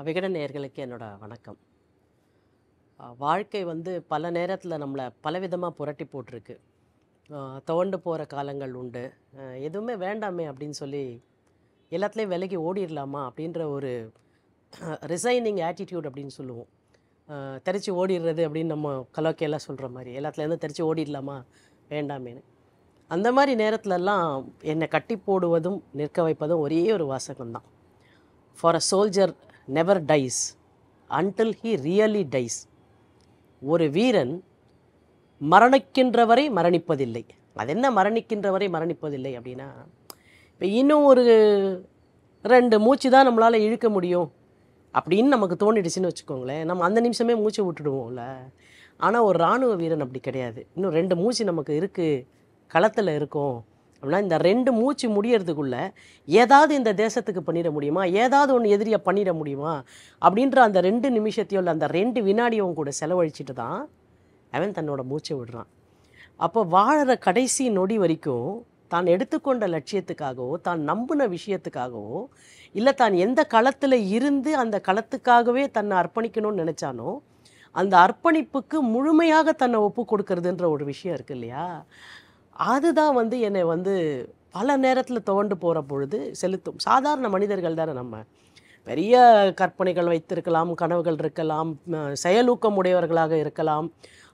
விகடன் நேயர்களுக்கு என்னோட வணக்கம். வாழ்க்கை வந்து பல நேரத்தில் நம்மளை பலவிதமாக புரட்டி போட்டிருக்கு. துவண்டு போகிற காலங்கள் உண்டு. எதுவுமே வேண்டாமே அப்படின்னு சொல்லி எல்லாத்துலேயும் விலகி ஓடிடலாமா அப்படின்ற ஒரு ரிசைனிங் ஆட்டிடியூட் அப்படின்னு சொல்லுவோம். தெரிச்சு ஓடிடுறது அப்படின்னு நம்ம கலோக்கியெல்லாம் சொல்கிற மாதிரி எல்லாத்துலேருந்து தெரிச்சு ஓடிடலாமா வேண்டாமேன்னு. அந்த மாதிரி நேரத்துலலாம் என்னை கட்டி போடுவதும் நிற்க வைப்பதும் ஒரே ஒரு வாசகம்தான். For a soldier never dies until he really dies. ஒரு வீரன் மரணிக்கின்றவரை மரணிப்பதில்லை. அது என்ன மரணிக்கின்றவரை மரணிப்பதில்லை அப்படின்னா, இப்போ இன்னும் ஒரு 2 மூச்சு தான் நம்மளால் இழுக்க முடியும் அப்படின்னு நமக்கு தோணிடுச்சுன்னு வச்சுக்கோங்களேன். நம்ம அந்த நிமிஷமே மூச்சை விட்டுடுவோம்ல. ஆனால் ஒரு இராணுவ வீரன் அப்படி கிடையாது. இன்னும் 2 மூச்சு நமக்கு இருக்குது, களத்தில் இருக்கோம் அப்படின்னா இந்த 2 மூச்சு முடியறதுக்குள்ளே ஏதாவது இந்த தேசத்துக்கு பண்ணிட முடியுமா, ஏதாவது ஒன்று எதிரியை பண்ணிட முடியுமா அப்படின்ற அந்த 2 நிமிஷத்தையோ இல்லை அந்த 2 வினாடியும் கூட செலவழிச்சிட்டு தான் அவன் தன்னோட மூச்சை விடுறான். அப்போ வாழற கடைசி நொடி வரைக்கும் தான் எடுத்துக்கொண்ட லட்சியத்துக்காகவோ தான் நம்பின விஷயத்துக்காகவோ இல்லை தான் எந்த களத்தில் இருந்து அந்த களத்துக்காகவே தன்னை அர்ப்பணிக்கணும்னு நினச்சானோ அந்த அர்ப்பணிப்புக்கு முழுமையாக தன்னை ஒப்பு கொடுக்கறதுன்ற ஒரு விஷயம் இருக்குது இல்லையா. அதுதான் வந்து என்னை வந்து பல நேரத்தில் துவண்டு போகிற பொழுது செலுத்தும். சாதாரண மனிதர்கள் தானே நம்ம. பெரிய கற்பனைகள் வைத்திருக்கலாம், கனவுகள் இருக்கலாம், செயலூக்கம் உடையவர்களாக இருக்கலாம்,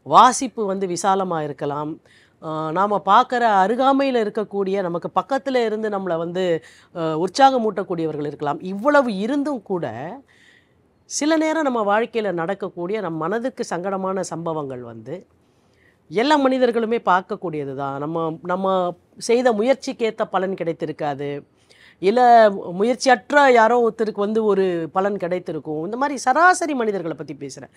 வாசிப்பு வந்து விசாலமாக இருக்கலாம், நாம் பார்க்குற அருகாமையில் இருக்கக்கூடிய நமக்கு பக்கத்தில் இருந்து நம்மளை வந்து உற்சாகமூட்டக்கூடியவர்கள் இருக்கலாம். இவ்வளவு இருந்தும் கூட சில நேரம் நம்ம வாழ்க்கையில் நடக்கக்கூடிய நம் மனதுக்கு சங்கடமான சம்பவங்கள் வந்து எல்லா மனிதர்களுமே பார்க்கக்கூடியது தான். நம்ம செய்த முயற்சிக்கேற்ற பலன் கிடைத்திருக்காது, இல்லை முயற்சியற்ற யாரோ ஒருத்தருக்கு வந்து ஒரு பலன் கிடைத்திருக்கும். இந்த மாதிரி சராசரி மனிதர்களை பற்றி பேசுகிறேன்.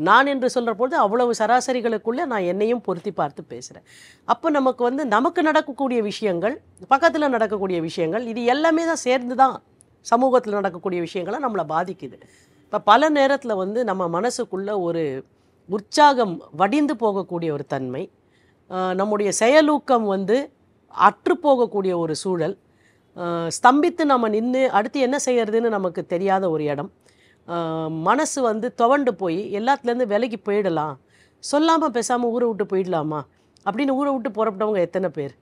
நான் என்று சொல்கிற பொழுது அவ்வளவு சராசரிகளுக்குள்ளே நான் என்னையும் பொருத்தி பார்த்து பேசுகிறேன். அப்போ நமக்கு வந்து நமக்கு நடக்கக்கூடிய விஷயங்கள், பக்கத்தில் நடக்கக்கூடிய விஷயங்கள், இது எல்லாமே தான் சேர்ந்து தான் சமூகத்தில் நடக்கக்கூடிய விஷயங்களை நம்மளை பாதிக்குது. இப்போ பல நேரத்தில் வந்து நம்ம மனசுக்குள்ளே ஒரு உற்சாகம் வடிந்து போகக்கூடிய ஒரு தன்மை, நம்முடைய செயலூக்கம் வந்து அற்று போகக்கூடிய ஒரு சூழல், ஸ்தம்பித்து நம்ம நின்று அடுத்து என்ன செய்யறதுன்னு நமக்கு தெரியாத ஒரு இடம், மனசு வந்து துவண்டு போய் எல்லாத்துலேருந்து விலகி போயிடலாம், சொல்லாமல் பேசாமல் ஊரை விட்டு போயிடலாமா அப்படின்னு ஊரை விட்டு புறப்பட்டவங்க எத்தனை பேர்.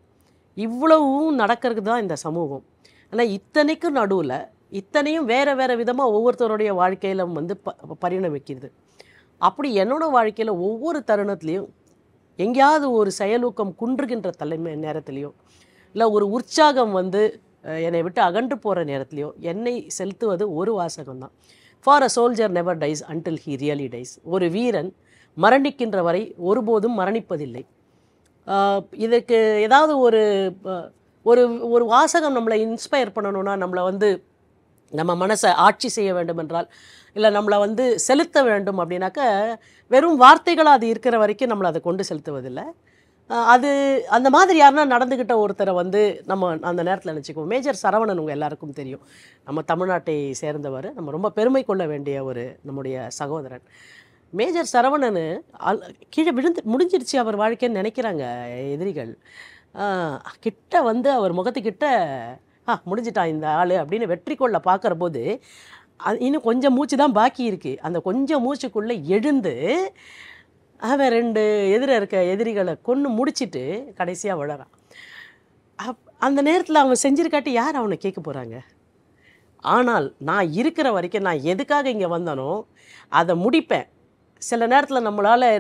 இவ்வளவும் நடக்கிறது தான் இந்த சமூகம். ஆனால் இத்தனைக்கும் நடுவில் இத்தனையும் வேறு வேறு விதமாக ஒவ்வொருத்தருடைய வாழ்க்கையில் வந்து பரிணமிக்கிறது. அப்படி என்னோடய வாழ்க்கையில் ஒவ்வொரு தருணத்துலேயும் எங்கேயாவது ஒரு செயலூக்கம் குன்றுகின்ற நேரத்துலையோ இல்லை ஒரு உற்சாகம் வந்து என்னை விட்டு அகன்று போகிற நேரத்துலையோ என்னை செலுத்துவது ஒரு வாசகம்தான். For a soldier never dies until he really dies. ஒரு வீரன் மரணிக்கின்ற வரை ஒருபோதும் மரணிப்பதில்லை. இதுக்கு ஏதாவது ஒரு ஒரு ஒரு வாசகம் நம்மளை இன்ஸ்பயர் பண்ணணும்னா, நம்மளை வந்து நம்ம மனசை ஆட்சி செய்ய வேண்டும் என்றால், இல்லை நம்மளை வந்து செலுத்த வேண்டும் அப்படின்னாக்க வெறும் வார்த்தைகளாக அது இருக்கிற வரைக்கும் நம்மளை அதை கொண்டு செலுத்துவதில்லை. அது அந்த மாதிரி யாருன்னா நடந்துக்கிட்ட ஒருத்தரை வந்து நம்ம அந்த நேரத்தில் நினச்சிக்குவோம். மேஜர் சரவணன் உங்கள் எல்லாருக்கும் தெரியும். நம்ம தமிழ்நாட்டை சேர்ந்தவர், நம்ம ரொம்ப பெருமை கொள்ள வேண்டிய ஒரு நம்முடைய சகோதரன். மேஜர் சரவணன் கீழே முடிஞ்சிருச்சு அவர் வாழ்க்கைன்னு நினைக்கிறாங்க எதிரிகள். கிட்ட வந்து அவர் முகத்துக்கிட்ட முடிஞ்சிட்டான் இந்த ஆள் அப்படின்னு வெற்றி கொள்ள பார்க்குற போது இன்னும் கொஞ்சம் மூச்சு தான் பாக்கி இருக்குது. அந்த கொஞ்சம் மூச்சுக்குள்ளே எழுந்து அவன் 2 இருக்க எதிரிகளை கொன்று முடிச்சுட்டு கடைசியாக விழறான். அந்த நேரத்தில் அவன் செஞ்சிருக்காட்டி யார் அவனை கேட்க போகிறாங்க. ஆனால் நான் இருக்கிற வரைக்கும் நான் எதுக்காக இங்கே வந்தனோ அதை முடிப்பேன். சில நேரத்தில்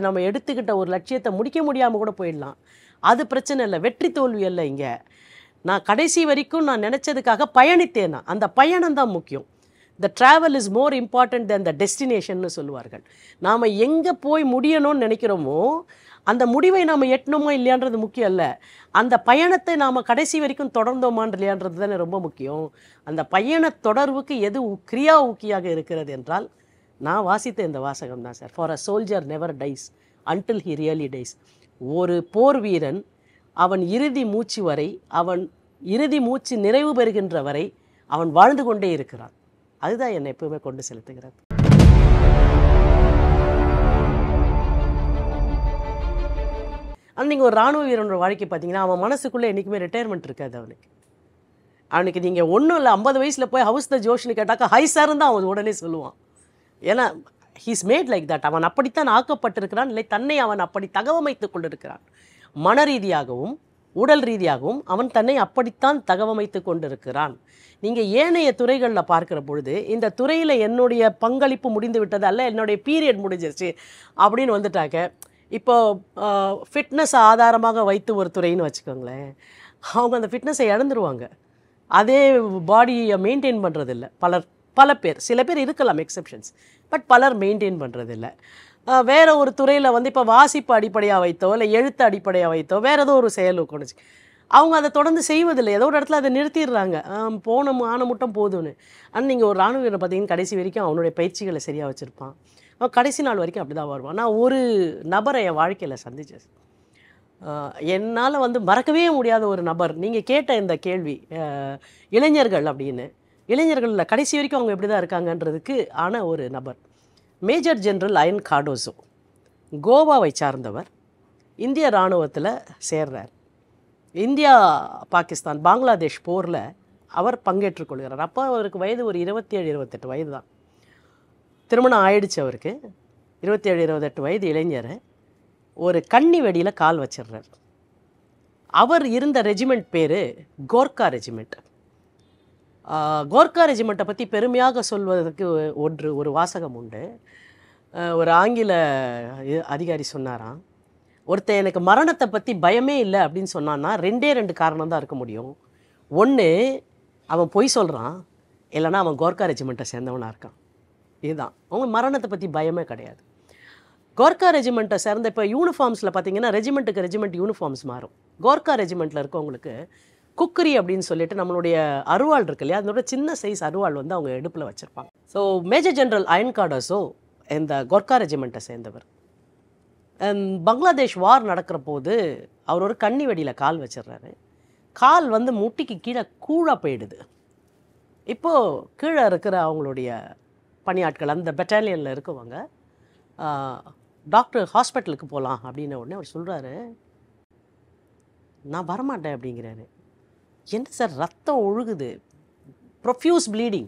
நம்ம எடுத்துக்கிட்ட ஒரு லட்சியத்தை முடிக்க முடியாமல் கூட போயிடலாம். அது பிரச்சனை இல்லை, வெற்றி தோல்வி இல்லை. இங்கே நான் கடைசி வரைக்கும் நான் நினச்சதுக்காக பயணித்தேன்னா அந்த பயணம் தான் முக்கியம். The travel is more important than the டெஸ்டினேஷன்னு சொல்லுவார்கள். நாம் எங்கே போய் முடியணும்னு நினைக்கிறோமோ அந்த முடிவை நாம் எட்டணுமோ இல்லையான்றது முக்கியம் இல்லை, அந்த பயணத்தை நாம் கடைசி வரைக்கும் தொடர்ந்தோமான் இல்லையான்றது தானே ரொம்ப முக்கியம். அந்த பயண தொடர்வுக்கு எது கிரியா ஊக்கியாக இருக்கிறது என்றால் நான் வாசித்த இந்த வாசகம் தான் sir. For a soldier never dies until he really dies. ஒரு போர் வீரன் அவன் இறுதி மூச்சு வரை, அவன் இறுதி மூச்சு நிறைவு பெறுகின்ற வரை அவன் வாழ்ந்து கொண்டே இருக்கிறான். அதுதான் என்னை எப்பவுமே கொண்டு செலுத்துகிறது. ஆனால் நீங்கள் ஒரு இராணுவ வீரனோட வாழ்க்கை பார்த்தீங்கன்னா அவன் மனசுக்குள்ளே என்றைக்குமே ரிட்டையர்மெண்ட் இருக்காது. அவனுக்கு நீங்கள் ஒன்றும் இல்லை, 50 வயசில் போய் ஹவுஸ் த ஜோஷ்னு கேட்டாக்கா ஹை சார்ன்னு தான் அவன் உடனே சொல்லுவான். ஏன்னா ஹீஸ் மேட் லைக் தட். அவன் அப்படித்தான் ஆக்கப்பட்டிருக்கிறான், இல்லை தன்னை அவன் அப்படி தகவமைத்து கொண்டிருக்கிறான். மன ரீதியாகவும் உடல் ரீதியாகவும் அவன் தன்னை அப்படித்தான் தகவமைத்து கொண்டிருக்கிறான். நீங்கள் ஏனைய துறைகளில் பார்க்குற பொழுது இந்த துறையில் என்னுடைய பங்களிப்பு முடிந்து விட்டது அல்ல, என்னுடைய பீரியட் முடிஞ்சிருச்சு அப்படின்னு வந்துட்டாக்க, இப்போ ஃபிட்னஸ் ஆதாரமாக வைத்து ஒரு துறைன்னு வச்சுக்கோங்களேன், அவங்க அந்த ஃபிட்னஸை இழந்துருவாங்க. அதே பாடியை மெயின்டைன் பண்ணுறதில்ல பல பேர். சில பேர் இருக்கலாம் எக்ஸெப்ஷன்ஸ், பட் பலர் மெயின்டைன் பண்ணுறதில்ல. வேறு ஒரு துறையில் வந்து இப்போ வாசிப்பு அடிப்படையாக வைத்தோ இல்லை எழுத்து அடிப்படையாக வைத்தோ வேறு ஏதோ ஒரு செயல் கொண்டுச்சு, அவங்க அதை தொடர்ந்து செய்வதில்லை. ஏதோ ஒரு இடத்துல அதை நிறுத்திடுறாங்க, போன ஆன முட்டம் போதும்னு. ஆனால் நீங்கள் ஒரு ராணுவ வீரரை பார்த்தீங்கன்னா கடைசி வரைக்கும் அவனுடைய பயிற்சிகளை சரியாக வச்சுருப்பான், அவன் கடைசி நாள் வரைக்கும் அப்படி தான் வருவான். நான் ஒரு நபரை என் வாழ்க்கையில் சந்தித்தேன், என்னால் வந்து மறக்கவே முடியாத ஒரு நபர். நீங்கள் கேட்ட இந்த கேள்வி இளைஞர்கள் அப்படின்னு, இளைஞர்களில் கடைசி வரைக்கும் அவங்க எப்படி தான் இருக்காங்கன்றதுக்கு ஆன ஒரு நபர் மேஜர் ஜெனரல் அயன் கார்டோசோ. கோவாவை சார்ந்தவர், இந்திய இராணுவத்தில் சேர்றார். இந்தியா பாகிஸ்தான் பங்களாதேஷ் போரில் அவர் பங்கேற்றுக் கொள்கிறார். அப்போ அவருக்கு வயது ஒரு 27-28 வயது தான். திருமணம் ஆயிடுச்சு அவருக்கு. 27-28 வயது இளைஞர் ஒரு கன்னி வெடியில் கால் வச்சிடுறார். அவர் இருந்த ரெஜிமெண்ட் பேர் கோர்க்கா ரெஜிமெண்ட். கோர்க்கா ரெஜிமெண்ட்டை பற்றி பெருமையாக சொல்வதற்கு ஒரு வாசகம் உண்டு. ஒரு ஆங்கில அதிகாரி சொன்னாராம், ஒருத்தன் எனக்கு மரணத்தை பற்றி பயமே இல்லை அப்படின்னு சொன்னான்னா 2 காரணம் தான் இருக்க முடியும். ஒன்று, அவன் பொய் சொல்கிறான், இல்லைனா அவன் கோர்க்கா ரெஜிமெண்ட்டை சேர்ந்தவனாக இருக்கான். இதுதான், அவங்க மரணத்தை பற்றி பயமே கிடையாது. கோர்க்கா ரெஜிமெண்ட்டை சேர்ந்த இப்போ யூனிஃபார்ம்ஸில் பார்த்தீங்கன்னா ரெஜிமெண்ட்டுக்கு ரெஜிமெண்ட் யூனிஃபார்ம்ஸ் மாறும். கோர்க்கா ரெஜிமெண்ட்டில் இருக்கவங்களுக்கு குக்கரி அப்படின்னு சொல்லிட்டு நம்மளுடைய அருவாள் இருக்கு இல்லையா, அதோட சின்ன சைஸ் அருவாள் வந்து அவங்க இடுப்பில் வச்சுருப்பாங்க. ஸோ மேஜர் ஜெனரல் அயன் கார்டோசோ இந்த கோர்க்கா ரெஜிமெண்ட்டை சேர்ந்தவர். பங்களாதேஷ் வார் நடக்கிற போது அவர் ஒரு கன்னி வெடியில் கால் வச்சிடுறாரு. கால் வந்து முட்டிக்கு கீழே கூழாக போயிடுது. இப்போது கீழே இருக்கிற அவங்களுடைய பணியாட்கள் அந்த பெட்டாலியனில் இருக்கவங்க டாக்டர் ஹாஸ்பிட்டலுக்கு போகலாம் அப்படின்ன உடனே அவர் சொல்கிறாரு, நான் வரமாட்டேன் அப்படிங்கிறாரு. என்ன சார், ரத்தம் ஒழுகுது, ப்ரொஃப்யூஸ் ப்ளீடிங்,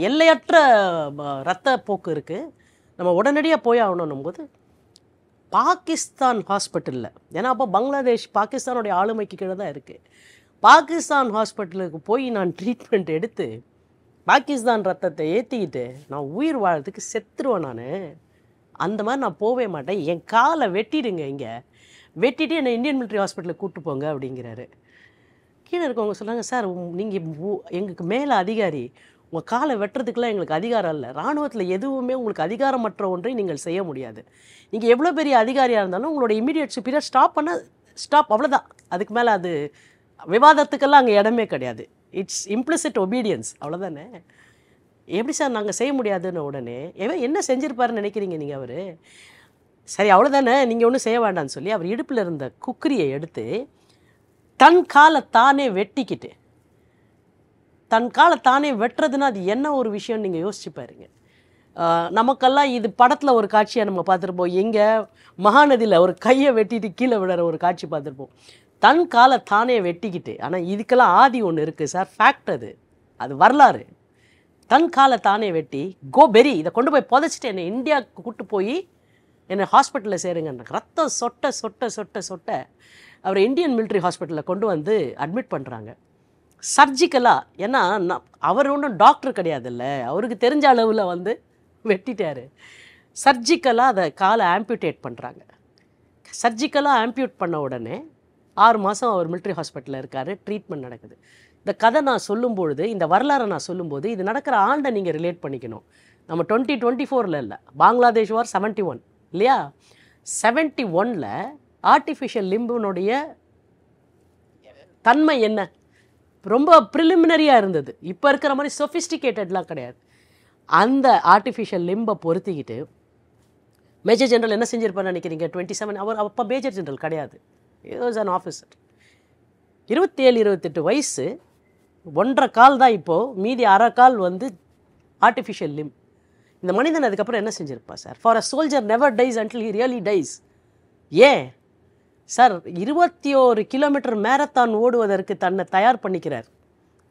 எல்லையற்ற ரத்த போக்கு இருக்குது, நம்ம உடனடியாக போய் ஆகணும் போது பாகிஸ்தான் ஹாஸ்பிட்டலில், ஏன்னா அப்போ பங்களாதேஷ் பாகிஸ்தானுடைய ஆளுமைக்கு கீழே தான் இருக்குது, பாகிஸ்தான் ஹாஸ்பிட்டலுக்கு போய் நான் ட்ரீட்மெண்ட் எடுத்து பாகிஸ்தான் ரத்தத்தை ஏற்றிக்கிட்டு நான் உயிர் வாழறதுக்கு செத்துருவேன். நான் அந்த மாதிரி நான் போகவே மாட்டேன், என் காலை வெட்டிடுங்க, இங்கே வெட்டிட்டு என்னை இந்தியன் மிலிட்ரி ஹாஸ்பிட்டலுக்கு கூப்பிட்டு போங்க அப்படிங்கிறாரு. கீழே இருக்கவங்க சொல்கிறாங்க, சார் நீங்கள் எங்களுக்கு மேலே அதிகாரி, உங்கள் காலை வெட்டுறதுக்கெலாம் எங்களுக்கு அதிகாரம் இல்லை, இராணுவத்தில் எதுவுமே உங்களுக்கு அதிகாரமற்ற ஒன்றை நீங்கள் செய்ய முடியாது, நீங்கள் எவ்வளோ பெரிய அதிகாரியாக இருந்தாலும் உங்களோட இமீடியட் சுப்பீரியர் ஸ்டாப், அவ்வளோதான், அதுக்கு மேலே அது விவாதத்துக்கெல்லாம் அங்கே இடமே கிடையாது, இட்ஸ் இம்ப்ளிசிட் ஒபீடியன்ஸ், அவ்வளோதானே. எப்படி சார் நாங்கள் செய்ய முடியாதுன்னு உடனே என்ன செஞ்சுருப்பாருன்னு நினைக்கிறீங்க நீங்கள்? அவர் சரி அவ்வளோதானே, நீங்கள் ஒன்றும் செய்ய வேண்டான்னு சொல்லி அவர் இடுப்பில் இருந்த குக்கரியை எடுத்து தன் காலை தானே வெட்டிக்கிட்டு, தன் காலை தானே வெட்டுறதுன்னா அது என்ன ஒரு விஷயம்னு நீங்கள் யோசிச்சு பாருங்க. நமக்கெல்லாம் இது படத்தில் ஒரு காட்சியை நம்ம பார்த்துருப்போம், எங்கே மகாநதியில் ஒரு கையை வெட்டிட்டு கீழே விடுற ஒரு காட்சி பார்த்துருப்போம். தன் காலை தானே வெட்டிக்கிட்டு, ஆனால் இதுக்கெல்லாம் ஆதி ஒன்று இருக்குது சார், ஃபேக்ட், அது வரலாறு. தன் காலை தானே வெட்டி கோபெரி இதை கொண்டு போய் புதைச்சிட்டு என்னை இந்தியாவுக்கு கூப்பிட்டு போய் என்னை ஹாஸ்பிட்டலில் சேருங்க, ரத்தம் சொட்ட சொட்ட சொட்ட சொட்ட அவரை இந்தியன் மிலிட்ரி ஹாஸ்பிட்டலில் கொண்டு வந்து அட்மிட் பண்ணுறாங்க சர்ஜிக்கலாக. ஏன்னா அவர் ஒன்றும் டாக்டர் கிடையாதுல்ல, அவருக்கு தெரிஞ்ச அளவில் வந்து வெட்டிட்டார். சர்ஜிக்கலாக அதை காலை ஆம்பியூட்டேட் பண்ணுறாங்க. சர்ஜிக்கலாக ஆம்பியூட் பண்ண உடனே 6 மாதம் அவர் மிலிட்ரி ஹாஸ்பிட்டலில் இருக்கார், ட்ரீட்மெண்ட் நடக்குது. இந்த கதை நான் சொல்லும்பொழுது, இந்த வரலாறை நான் சொல்லும்போது, இது நடக்கிற ஆண்டை நீங்கள் ரிலேட் பண்ணிக்கணும். நம்ம 2024 இல்லை, பங்களாதேஷ் வார் 71 இல்லையா, 71ல் ஆர்டிஃபிஷியல் லிம்புனுடைய தன்மை என்ன, ரொம்ப ப்ரிலிமினரியாக இருந்தது, இப்போ இருக்கிற மாதிரி சொஃபிஸ்டிகேட்டட்லாம் கிடையாது. அந்த ஆர்டிஃபிஷியல் லிம்பை பொருத்திக்கிட்டு மேஜர் ஜெனரல் என்ன செஞ்சிருப்பான்னு நினைக்கிறீங்க? 27, அவர் அப்போ மேஜர் ஜெனரல் கிடையாது, வாஸ் அன் ஆஃபீஸர், 27-28 வயசு, 1.5 கால் தான் இப்போது, மீதி 1/2 கால் வந்து ஆர்டிஃபிஷியல் லிம். இந்த மனிதன் அதுக்கப்புறம் என்ன செஞ்சுருப்பா sir? For a soldier never dies until he really dies. ஏன் சார் 21 கிலோமீட்டர் மேரத்தான் ஓடுவதற்கு தன்னை தயார் பண்ணிக்கிறார்,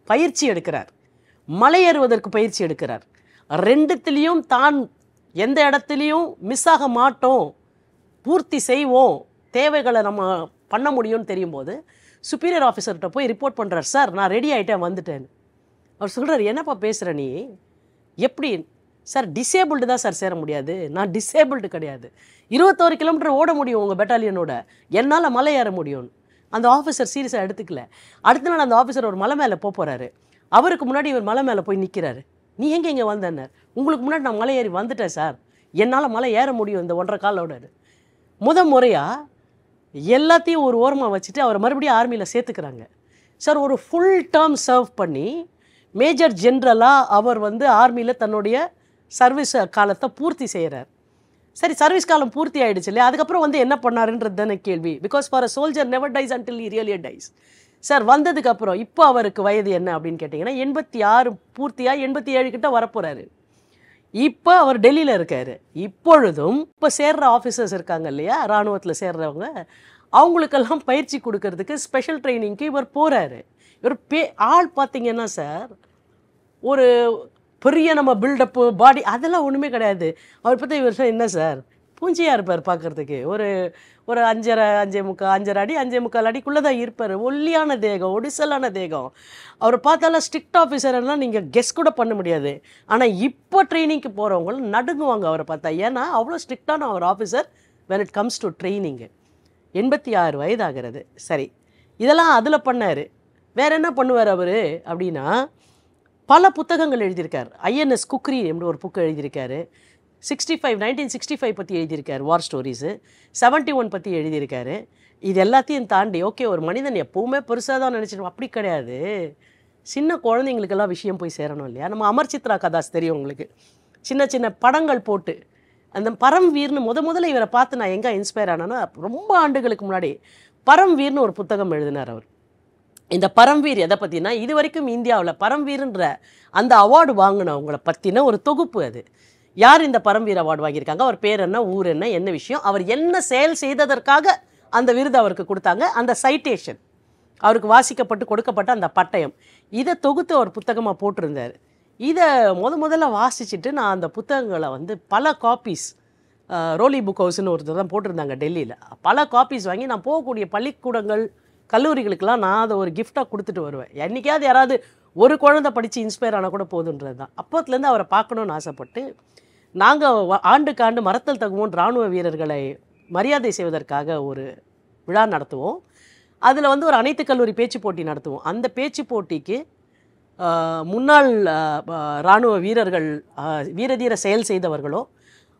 பயிற்சி எடுக்கிறார், மலை ஏறுவதற்கு பயிற்சி எடுக்கிறார், ரெண்டுத்துலேயும் தான் எந்த இடத்துலையும் மிஸ் ஆக மாட்டோம், பூர்த்தி செய்வோம், தேவைகளை நம்ம பண்ண முடியும்னு தெரியும் போது சுப்பீரியர் ஆஃபீஸர்கிட்ட போய் ரிப்போர்ட் பண்ணுறார், சார் நான் ரெடி ஆகிட்டேன் வந்துட்டேன்னு. அவர் சொல்கிறார், என்னப்பா பேசுகிற நீ, எப்படி? சார் டிசேபிள்டு தான் சார் சேர முடியாது. நான் டிசேபிள்டு கிடையாது, 21 கிலோமீட்டர் ஓட முடியும் உங்கள் பெட்டாலியனோட, என்னால் மலை ஏற முடியும்னு. அந்த ஆஃபீஸர் சீரியஸாக எடுத்துக்கல. அடுத்த நாள் அந்த ஆஃபீஸர் ஒரு மலை மேலே போகிறாரு. அவருக்கு முன்னாடி இவர் மலை மேலே போய் நிற்கிறாரு. நீ எங்கே இங்கே வந்தேன்னார். உங்களுக்கு முன்னாடி நான் மலை ஏறி வந்துட்டேன் சார், என்னால் மலை ஏற முடியும் இந்த 1.5 காலோட. முறையாக எல்லாத்தையும் ஒரு ஓரமாக வச்சுட்டு அவரை மறுபடியும் ஆர்மியில் சேர்த்துக்கிறாங்க. சார் ஒரு ஃபுல் டேர்ம் சர்வ் பண்ணி மேஜர் ஜென்ரலாக அவர் ஆர்மியில் தன்னுடைய சர்வீஸ் காலத்தை பூர்த்தி செய்கிறார். சரி, சர்வீஸ் காலம் பூர்த்தி ஆகிடுச்சு இல்லையா, அதுக்கப்புறம் என்ன பண்ணாருன்றது தானே கேள்வி. Because for a soldier never dies until he really dies. Sir வந்ததுக்கப்புறம் இப்போ அவருக்கு வயது என்ன அப்படின்னு கேட்டிங்கன்னா 86 பூர்த்தியாக 87 கிட்ட வரப்போகிறாரு. இப்போ அவர் டெல்லியில் இருக்கார். இப்பொழுதும் இப்போ சேர்ற ஆஃபீஸர்ஸ் இருக்காங்க இல்லையா, இராணுவத்தில் சேர்றவங்க, அவங்களுக்கெல்லாம் பயிற்சி கொடுக்கறதுக்கு ஸ்பெஷல் ட்ரைனிங்க்கு இவர் போகிறாரு. இவர் ஆள் பார்த்தீங்கன்னா சார் ஒரு பெரிய நம்ம பில்டப்பு பாடி அதெல்லாம் ஒன்றுமே கிடையாது. அவர் பற்றி இவர் என்ன சார் பூஞ்சியாக இருப்பார் பார்க்குறதுக்கு. ஒரு 5.5 5.25 அடி 5.25 அடிக்குள்ளே தான் இருப்பார். ஒல்லியான தேகம், ஒடிசலான தேகம். அவர் பார்த்தாலும் ஸ்ட்ரிக்ட் ஆஃபீஸர்லாம் நீங்கள் கெஸ் கூட பண்ண முடியாது. ஆனால் இப்போ ட்ரைனிங்க்கு போகிறவங்களும் நடுங்குவாங்க அவரை பார்த்தா. ஏன்னா அவ்வளோ ஸ்ட்ரிக்டான அவர் officer when it comes to training. 86 வயதாகிறது. சரி, இதெல்லாம் அதில் பண்ணார். வேறு என்ன பண்ணுவார் அவர் அப்படின்னா, பல புத்தகங்கள் எழுதியிருக்கார். ஐஎன்எஸ் குக்ரி என்று ஒரு புக்கு எழுதியிருக்காரு. 1965 பற்றி எழுதியிருக்காரு, வார் ஸ்டோரிஸு. 71 பற்றி எழுதியிருக்காரு. இது எல்லாத்தையும் தாண்டி ஓகே, ஒரு மனிதன் எப்போவுமே பெருசாக தான் நினச்சிருவோம், அப்படி கிடையாது. சின்ன குழந்தைங்களுக்கெல்லாம் விஷயம் போய் சேரணும் இல்லையா. நம்ம அமர் சித்ரா கதாஸ் தெரியும் உங்களுக்கு, சின்ன சின்ன படங்கள் போட்டு அந்த பரம்வீர்னு முதல்ல இவரை பார்த்து நான் எங்கே இன்ஸ்பயர் ஆனேன்னா, ரொம்ப ஆண்டுகளுக்கு முன்னாடி பரம்வீர்னு ஒரு புத்தகம் எழுதினார் அவர். இந்த பரம்வீர் எதை பற்றினா, இது வரைக்கும் இந்தியாவில் பரம்வீர்ன்ற அந்த அவார்டு வாங்கினவங்களை பற்றின ஒரு தொகுப்பு அது. யார் இந்த பரம்வீர் அவார்டு வாங்கியிருக்காங்க, அவர் பேர் என்ன, ஊர் என்ன, என்ன விஷயம், அவர் என்ன செயல் செய்ததற்காக அந்த விருது அவருக்கு கொடுத்தாங்க, அந்த சைட்டேஷன் அவருக்கு வாசிக்கப்பட்டு கொடுக்கப்பட்ட அந்த பட்டயம், இதை தொகுத்து அவர் புத்தகமாக போட்டிருந்தார். இதை முதல்ல வாசிச்சுட்டு நான் அந்த புத்தகங்களை பல காப்பீஸ், ரோலி புக் ஹவுஸ்னு ஒருத்தர் தான் போட்டிருந்தாங்க டெல்லியில், பல காப்பீஸ் வாங்கி நான் போகக்கூடிய பள்ளிக்கூடங்கள் கல்லூரிகளுக்கெல்லாம் நான் அதை ஒரு கிஃப்டாக கொடுத்துட்டு வருவேன். என்றைக்காவது யாராவது ஒரு குழந்தை படித்து இன்ஸ்பயர் ஆனால் கூட போதுன்றது தான். அப்போத்துலேருந்து அவரை பார்க்கணுன்னு ஆசைப்பட்டு நாங்கள் ஆண்டுக்கு ஆண்டு மறத்தல் தகுவோம் இராணுவ வீரர்களை மரியாதை செய்வதற்காக ஒரு விழா நடத்துவோம். அதில் ஒரு அனைத்து கல்லூரி பேச்சு போட்டி நடத்துவோம். அந்த பேச்சு போட்டிக்கு முன்னாள் இராணுவ வீரர்கள், வீரதீர செயல் செய்தவர்களோ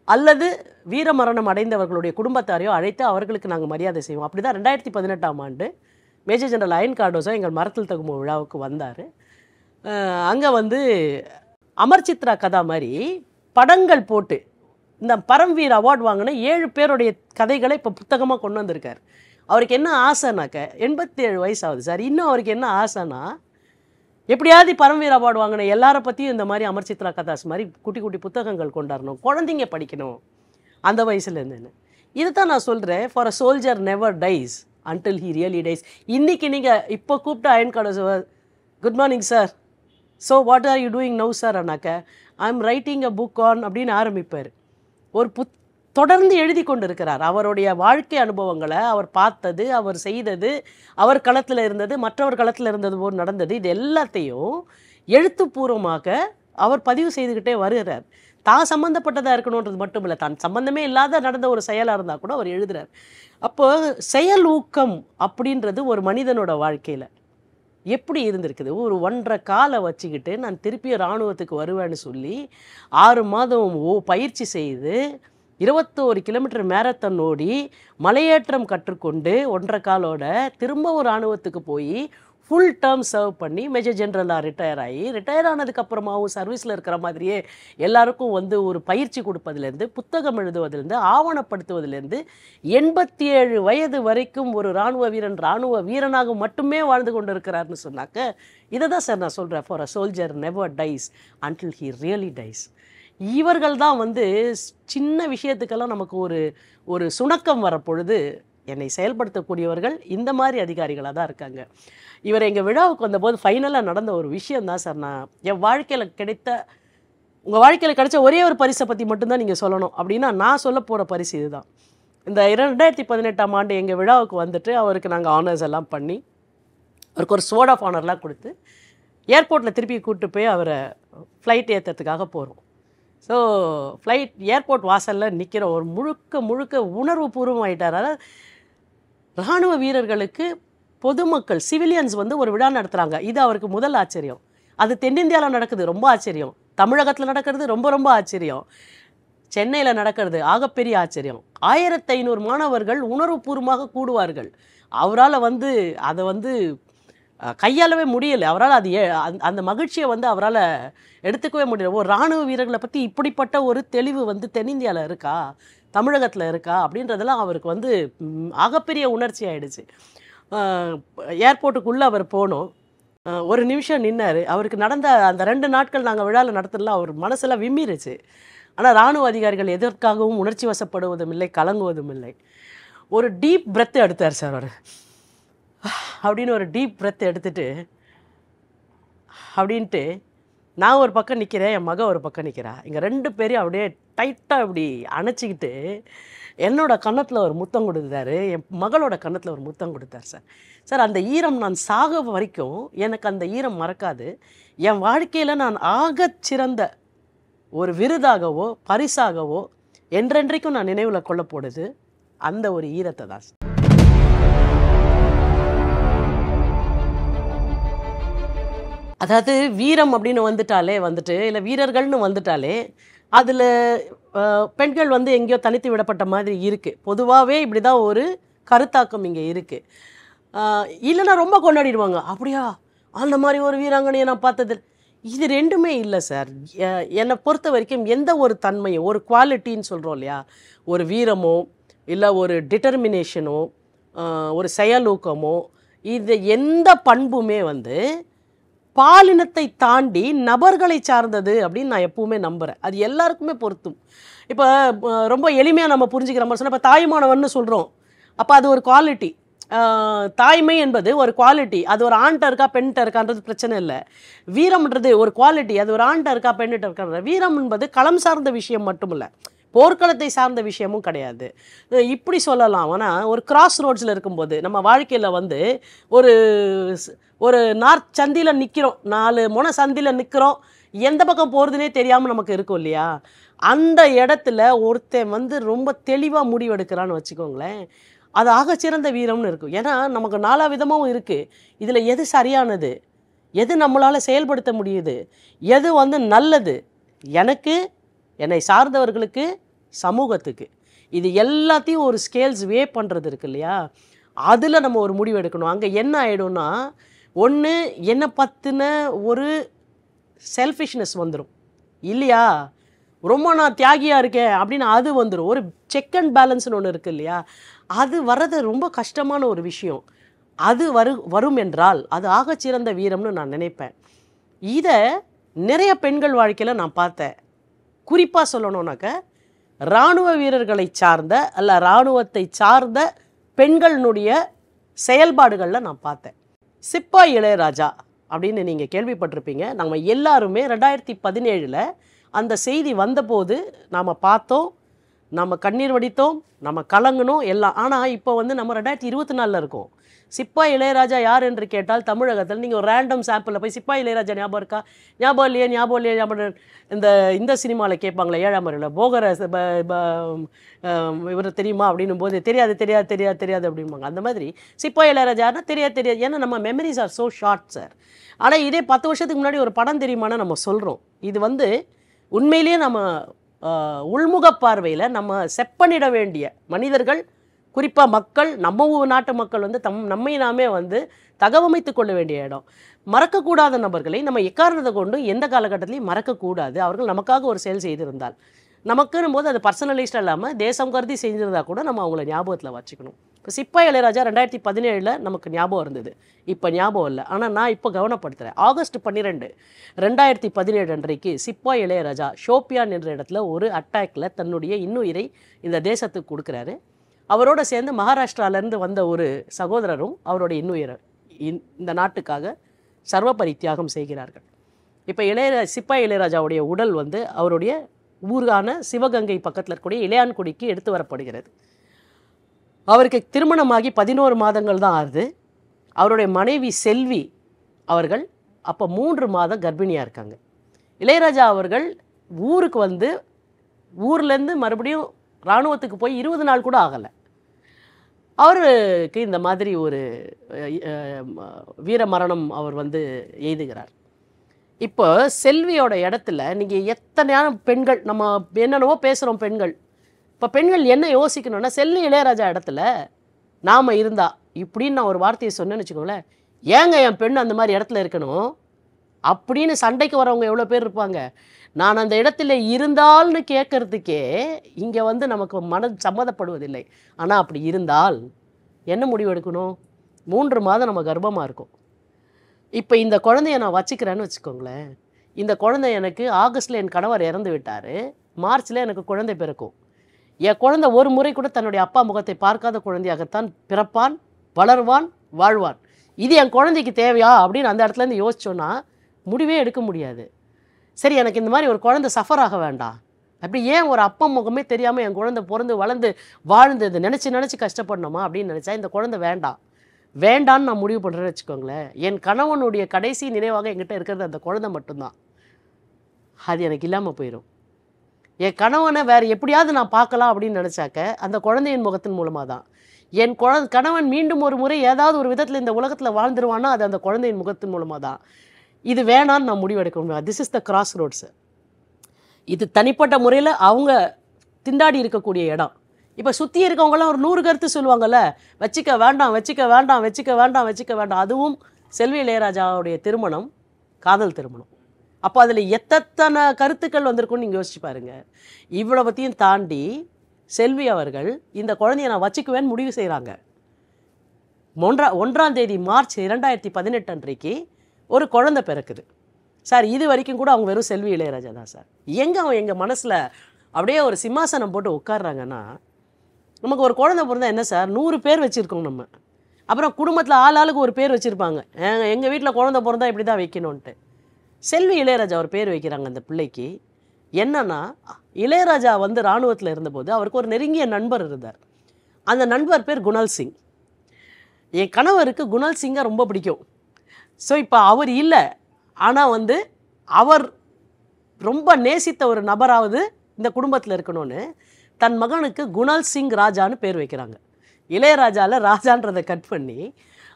அல்லது வீரமரணம் அடைந்தவர்களுடைய குடும்பத்தாரையோ அழைத்து அவர்களுக்கு நாங்கள் மரியாதை செய்வோம். அப்படி தான் 2018ஆம் ஆண்டு மேஜர் ஜெனரல் அயன் கார்டோஸோ எங்கள் மறத்தல் தகுமோ விழாவுக்கு வந்தார். அங்கே அமர் சித்ரா கதா மாதிரி படங்கள் போட்டு இந்த பரம்வீர் அவார்டு வாங்கின 7 பேருடைய கதைகளை இப்போ புத்தகமாக கொண்டு வந்திருக்கார். அவருக்கு என்ன ஆசைனாக்க, 87 வயசு ஆகுது சார், இன்னும் அவருக்கு என்ன ஆசைன்னா, எப்படியாவது பரம்வீர் அவார்டு வாங்கின எல்லாரை பற்றியும் இந்த மாதிரி அமர் சித்ரா கதாஸ் மாதிரி குட்டி குட்டி புத்தகங்கள் கொண்டாடணும், குழந்தைங்க படிக்கணும் அந்த வயசுலேருந்துன்னு. இதை தான் நான் சொல்கிறேன், for a soldier never dies until he really dies. இன்றைக்கி நீங்கள் இப்போ கூப்பிட்டு Ian Cardozo, good morning sir, so what are you doing now sir அண்ணாக்க, I am writing a book on அப்படின்னு ஆரம்பிப்பார். ஒரு தொடர்ந்து எழுதி கொண்டு இருக்கிறார். அவருடைய வாழ்க்கை அனுபவங்களை, அவர் பார்த்தது, அவர் செய்தது, அவர் களத்தில் இருந்தது, மற்றவர் களத்தில் இருந்தது போல் நடந்தது, இது எல்லாத்தையும் எழுத்துப்பூர்வமாக அவர் பதிவு செய்துக்கிட்டே வருகிறார். தான் சம்மந்தப்பட்டதாக இருக்கணுன்றது மட்டும் இல்லை, தான் சம்மந்தமே இல்லாத நடந்த ஒரு செயலாக இருந்தால் கூட அவர் எழுதுகிறார். அப்போ செயல் ஊக்கம் அப்படின்றது ஒரு மனிதனோட வாழ்க்கையில் எப்படி இருந்திருக்குது. ஒரு 1.5 காலை வச்சுக்கிட்டு நான் திருப்பி இராணுவத்துக்கு வருவேன்னு சொல்லி 6 மாதம் பயிற்சி செய்து 21 கிலோமீட்டர் மேரத்தான் ஓடி மலையேற்றம் கற்றுக்கொண்டு 1.5 காலோட திரும்ப ஒரு இராணுவத்துக்கு போய் ஃபுல் டேர்ம் சர்வ் பண்ணி மேஜர் ஜென்ரலாக ரிட்டையர் ஆகி, ரிட்டையர் ஆனதுக்கப்புறமாவும் சர்வீஸில் இருக்கிற மாதிரியே எல்லாருக்கும் ஒரு பயிற்சி கொடுப்பதுலேருந்து, புத்தகம் எழுதுவதுலேருந்து, ஆவணப்படுத்துவதுலேருந்து 87 வயது வரைக்கும் ஒரு இராணுவ வீரனாக மட்டுமே வாழ்ந்து கொண்டு இருக்கிறார்னு சொன்னாக்க, இதை தான் சார் நான் சொல்கிறேன், for a soldier never dies until he really dies. இவர்கள் தான் சின்ன விஷயத்துக்கெல்லாம் நமக்கு ஒரு சுணக்கம் வர பொழுது என்னை செயல்படுத்தக்கூடியவர்கள் இந்த மாதிரி அதிகாரிகளாக தான் இருக்காங்க. இவர் எங்கள் விழாவுக்கு வந்தபோது ஃபைனலாக நடந்த ஒரு விஷயந்தான் சார், நான் என் வாழ்க்கையில் கிடைத்த உங்கள் வாழ்க்கையில் கிடைச்ச ஒரே ஒரு பரிசை பற்றி மட்டும்தான் நீங்கள் சொல்லணும் அப்படின்னா நான் சொல்ல போகிற பரிசு இதுதான். இந்த 2018ஆம் ஆண்டு எங்கள் விழாவுக்கு வந்துட்டு அவருக்கு நாங்கள் ஆனர்ஸ் எல்லாம் பண்ணி அவருக்கு ஒரு ஸ்வோர்ட் ஆஃப் ஆனர்லாம் கொடுத்து ஏர்போர்ட்டில் திருப்பி கூப்பிட்டு போய் அவரை ஃப்ளைட் ஏற்றுறதுக்காக போகிறோம். ஸோ ஃப்ளைட் ஏர்போர்ட் வாசலில் நிற்கிற ஒரு முழுக்க உணர்வு பூர்வமாயிட்டார். அதாவது இராணுவ வீரர்களுக்கு பொதுமக்கள் சிவிலியன்ஸ் வந்து ஒரு விழா நடத்துகிறாங்க. இது அவருக்கு முதல் ஆச்சரியம். அது தென்னிந்தியாவில் நடக்குது, ரொம்ப ஆச்சரியம். தமிழகத்தில் நடக்கிறது ரொம்ப ஆச்சரியம். சென்னையில் நடக்கிறது ஆகப்பெரிய ஆச்சரியம். 1500 மாணவர்கள் உணர்வுபூர்வமாக கூடுவார்கள். அவரால் வந்து அதை வந்து கையாளவே முடியலை. அவரால் அது அந்த மகிழ்ச்சியை வந்து அவரால் எடுத்துக்கவே முடியல. ஒரு இராணுவ வீரர்களை பற்றி இப்படிப்பட்ட ஒரு தெளிவு வந்து தென்னிந்தியாவில் இருக்கா, தமிழகத்தில் இருக்கா அப்படின்றதெல்லாம் அவருக்கு வந்து ஆகப்பெரிய உணர்ச்சி ஆகிடுச்சு. ஏர்போர்ட்டுக்குள்ளே அவர் போனோம். ஒரு நிமிஷம் நின்னார். அவருக்கு நடந்த அந்த 2 நாட்கள் நாங்கள் விழாவில் நடத்தலாம் அவர் மனசெல்லாம் விம்மிருச்சு. ஆனால் இராணுவ அதிகாரிகள் எதற்காகவும் உணர்ச்சி வசப்படுவதும் இல்லை, கலங்குவதும் இல்லை. ஒரு டீப் பிரெத் எடுத்தார் சார் அவர். அப்படின்னு ஒரு டீப் பிரெத் எடுத்துட்டு அப்படின்ட்டு நான் ஒரு பக்கம் நிற்கிறேன், என் மக ஒரு பக்கம் நிற்கிறா. இங்கே 2 பேரையும் அப்படியே டைட்டாக இப்படி அணைச்சிக்கிட்டு என்னோட கன்னத்தில் ஒரு முத்தம் கொடுத்தாரு, என் மகளோட கன்னத்தில் ஒரு முத்தம் கொடுத்தார் சார். சார் அந்த ஈரம் நான் சாக வரைக்கும் எனக்கு அந்த ஈரம் மறக்காது. என் வாழ்க்கையில் நான் ஆகச் சிறந்த ஒரு விருதாகவோ பரிசாகவோ என்றென்றைக்கும் நான் நினைவில் கொள்ள போடுது அந்த ஒரு ஈரத்தை தான். அதாவது வீரம் அப்படின்னு வந்துட்டு இல்லை வீரர்கள்னு வந்துட்டாலே அதில் பெண்கள் வந்து எங்கேயோ தனித்து விடப்பட்ட மாதிரி இருக்குது. பொதுவாகவே இப்படி தான் ஒரு கருத்தாக்கம் இங்கே இருக்குது. இல்லைன்னா ரொம்ப கொண்டாடிடுவாங்க, அப்படியா அந்த மாதிரி ஒரு வீராங்கனையை நான் பார்த்தது. இது 2மே இல்லை சார். என்னை பொறுத்த வரைக்கும் எந்த ஒரு தன்மையும் ஒரு குவாலிட்டின்னு சொல்கிறோம் இல்லையா, ஒரு வீரமோ இல்லை ஒரு டிட்டர்மினேஷனோ ஒரு செயலூக்கமோ, இது எந்த பண்புமே வந்து பாலினத்தை தாண்டி நபர்களை சார்ந்தது அப்படின்னு நான் எப்பவுமே நம்புகிறேன். அது எல்லாருக்குமே பொருத்தும். இப்போ ரொம்ப எளிமையாக நம்ம புரிஞ்சுக்கிற மாதிரி சொன்னால், இப்போ தாய்மானவன்னு சொல்கிறோம், அப்போ அது ஒரு குவாலிட்டி. தாய்மை என்பது ஒரு குவாலிட்டி. அது ஒரு ஆண்கிட்ட இருக்கா பெண்கிட்ட இருக்கான்றது பிரச்சனை இல்லை. வீரம்ன்றது ஒரு குவாலிட்டி. அது ஒரு ஆண்கிட்ட இருக்கா பெண்கிட்ட இருக்கான்ற. வீரம் என்பது களம் சார்ந்த விஷயம் மட்டும் இல்லை, போர்க்களத்தை சார்ந்த விஷயமும் கிடையாது. இப்படி சொல்லலாம். ஆனால் ஒரு கிராஸ் ரோட்ஸில் இருக்கும்போது நம்ம வாழ்க்கையில் வந்து ஒரு நார்த் சந்தியில் நிற்கிறோம், 4 முனை சந்தியில் நிற்கிறோம், எந்த பக்கம் போகிறதுனே தெரியாமல் நமக்கு இருக்கும் இல்லையா. அந்த இடத்துல ஒருத்தன் வந்து ரொம்ப தெளிவாக முடிவெடுக்கிறான்னு வச்சுக்கோங்களேன், அது ஆகச்சிறந்த வீரம்னு இருக்கும். ஏன்னா நமக்கு 4 விதமாகவும் இருக்குது. இதில் எது சரியானது, எது நம்மளால் செயல்படுத்த முடியுது, எது வந்து நல்லது எனக்கு, என்னை சார்ந்தவர்களுக்கு, சமூகத்துக்கு, இது எல்லாத்தையும் ஒரு ஸ்கேல்ஸ் வே பண்ணுறது இருக்கு இல்லையா. அதில் நம்ம ஒரு முடிவு எடுக்கணும். அங்கே என்ன ஆகிடும்னா, ஒன்று என்னை பற்றின ஒரு செல்ஃபிஷ்னஸ் வந்துடும் இல்லையா, ரொம்ப நான் தியாகியாக இருக்கேன் அப்படின்னு அது வந்துடும். ஒரு செக் அண்ட் பேலன்ஸ்னு ஒன்று இருக்குது இல்லையா, அது வர்றது ரொம்ப கஷ்டமான ஒரு விஷயம். அது வரும் என்றால் அது ஆகச்சிறந்த வீரம்னு நான் நினைப்பேன். இதை நிறைய பெண்கள் வாழ்க்கையில் நான் பார்த்தேன். குறிப்பாக சொல்லணுன்னாக்க இராணுவ வீரர்களை சார்ந்த அல்ல இராணுவத்தை சார்ந்த பெண்களினுடைய செயல்பாடுகளில் நான் பார்த்தேன். சிப்பாய் இளையராஜா அப்படின்னு நீங்கள் கேள்விப்பட்டிருப்பீங்க. நம்ம எல்லாருமே 2017 அந்த செய்தி வந்தபோது நாம் பார்த்தோம், நம்ம கண்ணீர் வடித்தோம், நம்ம கலங்கணும் எல்லாம். ஆனால் இப்போ வந்து நம்ம 2024 இருக்கோம். சிப்பாய் இளையராஜா யார் என்று கேட்டால் தமிழகத்தில் நீங்கள் ஒரு ரேண்டம் சாம்பிளில் போய் சிப்பாய் இளையராஜா ஞாபகம் இருக்கா, ஞாபகம் இல்லையே இந்த சினிமாவில் கேட்பாங்களே 7ஆம் அறிவில் போகர இவர் தெரியுமா அப்படின்னும் போது தெரியாது அப்படிம்பாங்க. அந்த மாதிரி சிப்பாய் இளையராஜானா தெரியாது. ஏன்னா நம்ம memories are so short sir. ஆனால் இதே 10 வருஷத்துக்கு முன்னாடி ஒரு படம் தெரியுமான்னு நம்ம சொல்கிறோம். இது வந்து உண்மையிலேயே நம்ம உள்முக பார்வையில் நம்ம செப்பனிட வேண்டிய மனிதர்கள், குறிப்பாக மக்கள், நம்ம நாட்டு மக்கள் வந்து நம்மை நாமே வந்து தகவமைத்து கொள்ள வேண்டிய இடம். மறக்கக்கூடாத நபர்களை நம்ம எக்காரணத்தை கொண்டு எந்த காலகட்டத்திலையும் மறக்கக்கூடாது. அவர்கள் நமக்காக ஒரு செயல் செய்திருந்தால், நமக்குன்னு போது அது பர்சனலைஸ்டாக இல்லாமல் தேசம் கருதி செஞ்சிருந்தா கூட நம்ம அவங்கள ஞாபகத்தில் வச்சுக்கணும். இப்போ சிப்பாய் இளையராஜா 2017 நமக்கு ஞாபகம் இருந்தது, இப்போ ஞாபகம் இல்லை. ஆனால் நான் இப்போ கவனப்படுத்துகிறேன். ஆகஸ்ட் 12, 2017 அன்றைக்கு சிப்பாய் இளையராஜா ஷோப்பியான் என்ற இடத்துல ஒரு அட்டாக்கில் தன்னுடைய இன்னுயிரை இந்த தேசத்துக்கு கொடுக்குறாரு. அவரோட சேர்ந்து மகாராஷ்டிராவிலேருந்து வந்த ஒரு சகோதரரும் அவருடைய இன்னுயிரை இந்த நாட்டுக்காக சர்வபரி தியாகம் செய்கிறார்கள். இப்போ சிப்பாய் இளையராஜாவுடைய உடல் வந்து அவருடைய ஊரான சிவகங்கை பக்கத்தில் இருக்கக்கூடிய இளையான்குடிக்கு எடுத்து வரப்படுகிறது. அவருக்கு திருமணமாகி 11 மாதங்கள் தான் ஆகுது. அவருடைய மனைவி செல்வி அவர்கள் அப்போ 3 மாதம் கர்ப்பிணியாக இருக்காங்க. இளையராஜா அவர்கள் ஊருக்கு வந்து ஊர்லேருந்து மறுபடியும் இராணுவத்துக்கு போய் 20 நாள் கூட ஆகலை. அவருக்கு இந்த மாதிரி ஒரு வீர மரணம் அவர் வந்து எய்துகிறார். இப்போ செல்வியோட இடத்துல நீங்கள் எத்தனையான பெண்கள் நம்ம என்னென்னவோ பேசுகிறோம் பெண்கள். இப்போ பெண்கள் என்ன யோசிக்கணும்னா, செல்வி இளையராஜா இடத்துல நாம் இருந்தா இப்படின்னு நான் ஒரு வார்த்தையை சொன்னேன்னு வச்சுக்கோங்களேன், ஏங்க என் பெண் அந்த மாதிரி இடத்துல இருக்கணும் அப்படின்னு சண்டைக்கு வரவங்க எவ்வளோ பேர் இருப்பாங்க. நான் அந்த இடத்துல இருந்தால்னு கேட்கறதுக்கே இங்கே வந்து நமக்கு சம்மதப்படுவதில்லை. ஆனால் அப்படி இருந்தால் என்ன முடிவு எடுக்கணும்? 3 மாதம் நம்ம கர்ப்பமாக இருக்கும். இப்போ இந்த குழந்தைய நான் வச்சுக்கிறேன்னு வச்சுக்கோங்களேன். இந்த குழந்தை எனக்கு ஆகஸ்ட்டில் என் கணவர் இறந்து விட்டார், மார்ச்சில் எனக்கு குழந்தை பிறக்கும். என் குழந்தை ஒரு முறை கூட தன்னுடைய அப்பா முகத்தை பார்க்காத குழந்தையாகத்தான் பிறப்பான், வளருவான், வாழ்வான். இது என் குழந்தைக்கு தேவையா அப்படின்னு அந்த இடத்துலேருந்து யோசிச்சோன்னா முடிவே எடுக்க முடியாது. சரி, எனக்கு இந்த மாதிரி ஒரு குழந்தை சஃபர் ஆக வேண்டாம். அப்படி ஏன் ஒரு அப்பா முகமே தெரியாமல் என் குழந்தை பிறந்து வளர்ந்து வாழ்ந்தது நினச்சி கஷ்டப்படணுமா அப்படின்னு நினச்சா இந்த குழந்தை வேண்டான்னு நான் முடிவு பண்ணுறேன்னு வச்சுக்கோங்களேன். என் கணவனுடைய கடைசி நினைவாக என்கிட்ட இருக்கிறது அந்த குழந்தை மட்டும்தான். அது எனக்கு இல்லாமல் போயிடும். என் கணவனை வேறு எப்படியாவது நான் பார்க்கலாம் அப்படின்னு நினச்சாக்க அந்த குழந்தையின் முகத்தின் மூலமாக தான். என் கணவன் மீண்டும் ஒரு முறை ஏதாவது ஒரு விதத்தில் இந்த உலகத்தில் வாழ்ந்துருவானா அது அந்த குழந்தையின் முகத்தின் மூலமாக தான். இது வேணான்னு நான் முடிவெடுக்க முடியும். This is the cross roads. இது தனிப்பட்ட முறையில் அவங்க திண்டாடி இருக்கக்கூடிய இடம். இப்போ சுற்றி இருக்கவங்களாம் ஒரு 100 கருத்து சொல்லுவாங்கள்ல, வச்சிக்க வேண்டாம். அதுவும் செல்வி இளையராஜாவுடைய திருமணம் காதல் திருமணம். அப்போ அதில் எத்தனை கருத்துக்கள் வந்திருக்குன்னு நீங்கள் யோசிச்சு பாருங்கள். இவ்வளோ பற்றியும் தாண்டி செல்வி அவர்கள் இந்த குழந்தைய நான் வச்சுக்குவேன்னு முடிவு செய்கிறாங்க. 1ஆம் தேதி மார்ச் 2018 அன்றைக்கு ஒரு குழந்தை பிறக்குது. சார் இது வரைக்கும் கூட அவங்க வெறும் செல்வி இளையராஜா தான் சார். அவன் எங்கள் மனசில் அப்படியே ஒரு சிம்மாசனம் போட்டு உட்காடுறாங்கன்னா, நமக்கு ஒரு குழந்தை பிறந்தா என்ன சார் 100 பேர் வச்சுருக்கோம் நம்ம. அப்புறம் குடும்பத்தில் ஆளுக்கு ஒரு பேர் வச்சுருப்பாங்க. எங்கள் வீட்டில் குழந்தை பிறந்தா இப்படி தான் வைக்கணுன்ட்டு. செல்வி இளையராஜா ஒரு பேர் வைக்கிறாங்க அந்த பிள்ளைக்கு. என்னன்னா, இளையராஜா வந்து இராணுவத்தில் இருந்தபோது அவருக்கு ஒரு நெருங்கிய நண்பர் இருந்தார். அந்த நண்பர் பேர் குணால் சிங். என் கணவருக்கு குணால் சிங்கை ரொம்ப பிடிக்கும். ஸோ இப்போ அவர் இல்லை, ஆனால் வந்து அவர் ரொம்ப நேசித்த ஒரு நபராவது இந்த குடும்பத்தில் இருக்கணும்னு தன் மகனுக்கு குணால் சிங் ராஜான்னு பேர் வைக்கிறாங்க. இளையராஜாவில் ராஜான்றதை கட் பண்ணி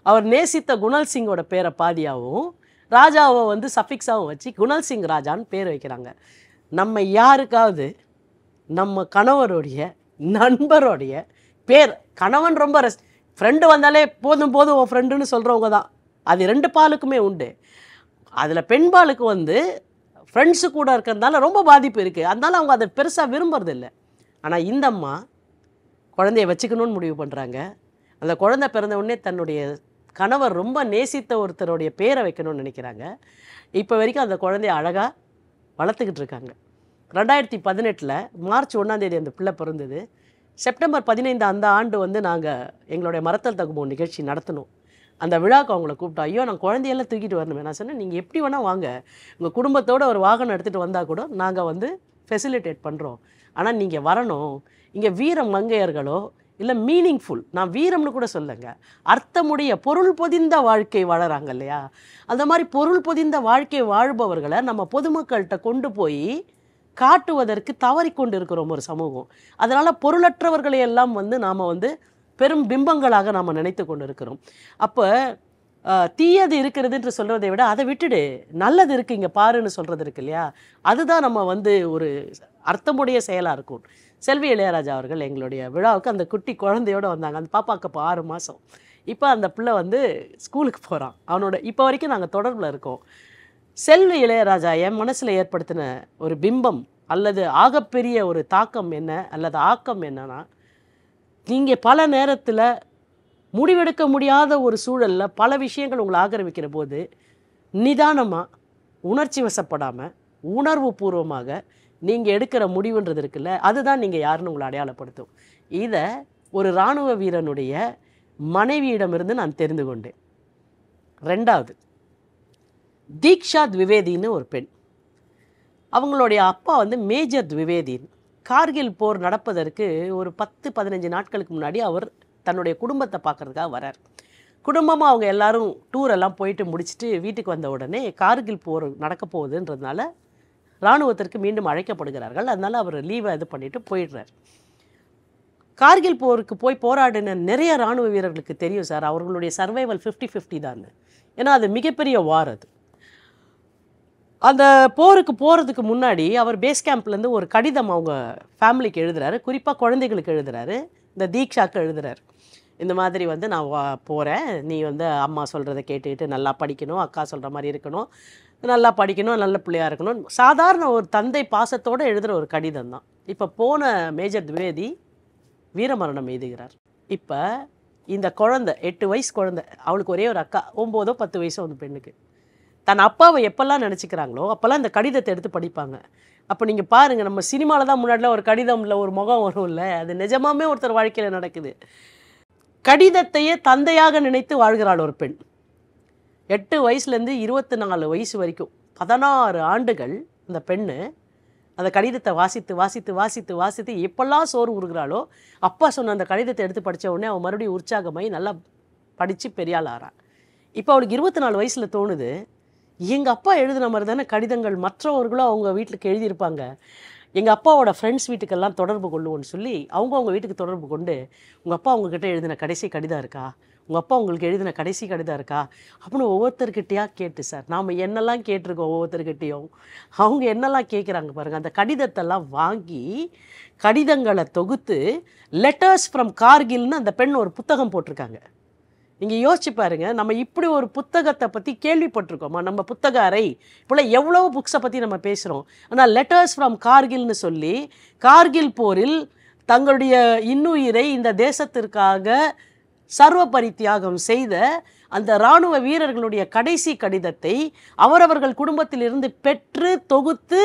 அவர் நேசித்த குணால் சிங்கோட பேரை பாதியாகவும் ராஜாவை வந்து சஃபிக்ஸாகவும் வச்சு குணால் சிங் ராஜான்னு பேர் வைக்கிறாங்க. நம்ம யாருக்காவது நம்ம கணவருடைய நண்பருடைய பேர், கணவன் ரொம்ப ஃப்ரெண்டு வந்தாலே போதும் உன் ஃப்ரெண்டுன்னு சொல்கிறவங்க தான். அது 2 பாலுக்குமே உண்டு. அதில் பெண் பாலுக்கு வந்து ஃப்ரெண்ட்ஸு கூட இருக்கிறதுனால ரொம்ப பாதிப்பு இருக்குது. அதனால அவங்க அதை பெருசாக விரும்புறதில்லை. ஆனால் இந்த அம்மா குழந்தைய வச்சுக்கணும்னு முடிவு பண்ணுறாங்க. அந்த குழந்தை பிறந்த உடனே தன்னுடைய கணவர் ரொம்ப நேசித்த ஒருத்தருடைய பேரை வைக்கணும்னு நினைக்கிறாங்க. இப்போ வரைக்கும் அந்த குழந்தைய அழகாக வளர்த்துக்கிட்டு இருக்காங்க. 2018 மார்ச் 1ஆம் தேதி அந்த பிள்ளை பிறந்தது. செப்டம்பர் 15 அந்த ஆண்டு வந்து நாங்கள் எங்களுடைய மரத்தல் தகுமோ நிகழ்ச்சி நடத்தணும். அந்த விழாவுக்கு அவங்கள கூப்பிட்டோம். ஐயோ நான் குழந்தையெல்லாம் தூக்கிட்டு வரணுமே. நான் சொன்னேன், நீங்கள் எப்படி வேணால் வாங்க, உங்கள் குடும்பத்தோடு ஒரு வாகனம் எடுத்துகிட்டு வந்தால் கூட நாங்கள் வந்து ஃபெசிலிட்டேட் பண்ணுறோம். ஆனால் நீங்கள் வரணும். இங்கே வீர மங்கையர்களோ இல்லை மீனிங்ஃபுல், நான் வீரம்னு கூட சொல்லுங்க, அர்த்தமுடைய பொருள் பொதிந்த வாழ்க்கை வாழறாங்க இல்லையா, அந்த மாதிரி பொருள் பொதிந்த வாழ்க்கை வாழ்பவர்களை நம்ம பொதுமக்கள்கிட்ட கொண்டு போய் காட்டுவதற்கு தவறிக்கொண்டு இருக்கிறோம் ஒரு சமூகம். அதனால் பொருளற்றவர்களை எல்லாம் வந்து நாம் வந்து பெரும் பிம்பங்களாக நாம் நினைத்து கொண்டு இருக்கிறோம். அப்போ தீயது இருக்கிறதுன்ற சொல்கிறதை விட அதை விட்டுடு, நல்லது இருக்குது இங்கே பாருன்னு சொல்கிறது இருக்கு இல்லையா, அதுதான் நம்ம வந்து ஒரு அர்த்தமுடைய செயலாக இருக்கும். செல்வி இளையராஜா அவர்கள் எங்களுடைய விழாவுக்கு அந்த குட்டி குழந்தையோடு வந்தாங்க. அந்த பாப்பாவுக்கு இப்போ 6 மாதம். இப்போ அந்த பிள்ளை வந்து ஸ்கூலுக்கு போகிறான். அவனோட இப்போ வரைக்கும் நாங்கள் தொடர்பில் இருக்கோம். செல்வி இளையராஜா என் மனசில் ஏற்படுத்தின ஒரு பிம்பம் அல்லது ஆகப்பெரிய ஒரு தாக்கம் என்ன அல்லது ஆக்கம் என்னன்னா, நீங்கள் பல நேரத்தில் முடிவெடுக்க முடியாத ஒரு சூழலில் பல விஷயங்கள் உங்களை ஆக்கிரமிக்கிற போது நிதானமாக, உணர்ச்சி வசப்படாமல், உணர்வு பூர்வமாக நீங்கள் எடுக்கிற முடிவுன்றது இருக்குல்ல, அதுதான் நீங்கள் யாருன்னு உங்களை அடையாளப்படுத்தும். இதை ஒரு இராணுவ வீரனுடைய மனைவியிடமிருந்து நான் தெரிந்து கொண்டேன். 2வது, தீக்ஷா திவிவேதின்னு ஒரு பெண். அவங்களுடைய அப்பா வந்து மேஜர் திவிவேதி. கார்கில் போர் நடப்பதற்கு ஒரு 10-15 நாட்களுக்கு முன்னாடி அவர் தன்னுடைய குடும்பத்தை பார்க்கறதுக்காக வரார். குடும்பமாக அவங்க எல்லாரும் டூரெல்லாம் போயிட்டு முடிச்சுட்டு வீட்டுக்கு வந்த உடனே கார்கில் போர் நடக்க போகுதுன்றதுனால இராணுவத்திற்கு மீண்டும் அழைக்கப்படுகிறார்கள். அதனால் அவர் லீவை இது பண்ணிவிட்டு போயிடுறார். கார்கில் போருக்கு போய் போராடின நிறைய இராணுவ வீரர்களுக்கு தெரியும் சார், அவர்களுடைய சர்வைவல் 50-50 தான். ஏன்னா அது மிகப்பெரிய வார். அது அந்த போருக்கு போகிறதுக்கு முன்னாடி அவர் பேஸ் கேம்ப்லேருந்து ஒரு கடிதம் அவங்க ஃபேமிலிக்கு எழுதுறாரு, குறிப்பாக குழந்தைகளுக்கு எழுதுறாரு, இந்த தீக்ஷாக்கு எழுதுறாரு. இந்த மாதிரி வந்து நான் போகிறேன், நீ வந்து அம்மா சொல்கிறத கேட்டுக்கிட்டு நல்லா படிக்கணும், அக்கா சொல்கிற மாதிரி இருக்கணும், நல்லா படிக்கணும், நல்ல பிள்ளையாக இருக்கணும். சாதாரண ஒரு தந்தை பாசத்தோடு எழுதுகிற ஒரு கடிதம் தான். இப்போ போன மேஜர் திவேதி வீரமரணம் எய்துகிறார். இப்போ இந்த குழந்தை 8 வயசு குழந்தை, அவளுக்கு ஒரே ஒரு அக்கா, 9-10 வயசோ அந்த பெண்ணுக்கு. தன் அப்பாவை எப்போல்லாம் நினச்சிக்கிறாங்களோ அப்போல்லாம் இந்த கடிதத்தை எடுத்து படிப்பாங்க. அப்போ நீங்கள் பாருங்கள், நம்ம சினிமாவில் தான் முன்னாடிலாம் ஒரு கடிதம் இல்லை ஒரு முகம் வரும்ல, அது நிஜமாமே ஒருத்தர் வாழ்க்கையில் நடக்குது. கடிதத்தையே தந்தையாக நினைத்து வாழ்கிறாள் ஒரு பெண். 8 வயசுலேருந்து 24 வயசு வரைக்கும் 16 ஆண்டுகள் அந்த பெண்ணு அந்த கடிதத்தை வாசித்து வாசித்து வாசித்து வாசித்து எப்பெல்லாம் சோறு உருகிறாளோ அப்பா சொன்ன அந்த கடிதத்தை எடுத்து படித்த உடனே அவன் மறுபடியும் உற்சாகமாகி நல்லா படித்து பெரியாள் ஆறான். இப்போ அவளுக்கு 24 வயசில் தோணுது, எங்கள் அப்பா எழுதின மாதிரி தானே கடிதங்கள் மற்றவர்களும் அவங்க வீட்டுக்கு எழுதியிருப்பாங்க, எங்கள் அப்பாவோட ஃப்ரெண்ட்ஸ் வீட்டுக்கெல்லாம் தொடர்பு கொள்ளுவோன்னு சொல்லி அவங்க வீட்டுக்கு தொடர்பு கொண்டு, உங்கள் அப்பா உங்ககிட்ட எழுதின கடைசி கடிதம் இருக்கா, உங்கள் அப்பா உங்களுக்கு எழுதின கடைசி கடிதம் இருக்கா அப்படின்னு ஒவ்வொருத்தர்கிட்டையா கேட்டு சார், நாம் என்னெல்லாம் கேட்டிருக்கோம் ஒவ்வொருத்தர்கிட்டையும், அவங்க என்னெல்லாம் கேட்குறாங்க பாருங்கள். அந்த கடிதத்தெல்லாம் வாங்கி கடிதங்களை தொகுத்து லெட்டர்ஸ் ஃப்ரம் கார்கில்னு அந்த பெண் ஒரு புத்தகம் போட்டிருக்காங்க. நீங்கள் யோசிச்சு பாருங்கள், நம்ம இப்படி ஒரு புத்தகத்தை பற்றி கேள்விப்பட்டிருக்கோமா? நம்ம புத்தக அறை இப்போல எவ்வளோ புக்ஸை பற்றி நம்ம பேசுகிறோம். ஆனால் லெட்டர்ஸ் ஃப்ரம் கார்கில்னு சொல்லி கார்கில் போரில் தங்களுடைய இன்னுயிரை இந்த தேசத்திற்காக சர்வ பரித்தியாகம் செய்த அந்த இராணுவ வீரர்களுடைய கடைசி கடிதத்தை அவரவர்கள் குடும்பத்திலிருந்து பெற்று தொகுத்து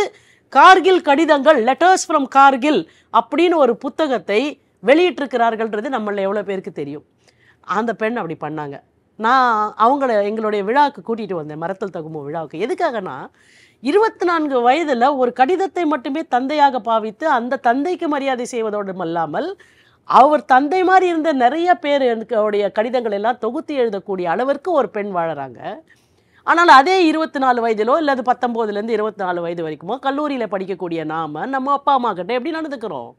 கார்கில் கடிதங்கள், லெட்டர்ஸ் ஃப்ரம் கார்கில் அப்படின்னு ஒரு புத்தகத்தை வெளியிட்டிருக்கிறார்கள்ன்றது நம்மள எவ்வளோ பேருக்கு தெரியும். அந்த பெண் அப்படி பண்ணாங்க. நான் எங்களுடைய விழாவுக்கு கூட்டிகிட்டு வந்தேன், மரத்தல் தகுமோ விழாவுக்கு. எதுக்காகனா 24 வயதில் ஒரு கடிதத்தை மட்டுமே தந்தையாக பாவித்து அந்த தந்தைக்கு மரியாதை செய்வதோடு அல்லாமல் அவர் தந்தை மாதிரி இருந்த நிறைய பேர் அவருடைய கடிதங்கள் எல்லாம் தொகுத்து எழுதக்கூடிய அளவிற்கு ஒரு பெண் வாழறாங்க. ஆனால் அதே 24 வயதிலோ இல்லது 19லேருந்து 24 வயது வரைக்குமோ கல்லூரியில் படிக்கக்கூடிய நம்ம அப்பா அம்மா கிட்ட எப்படி நடந்துக்கிறோம்?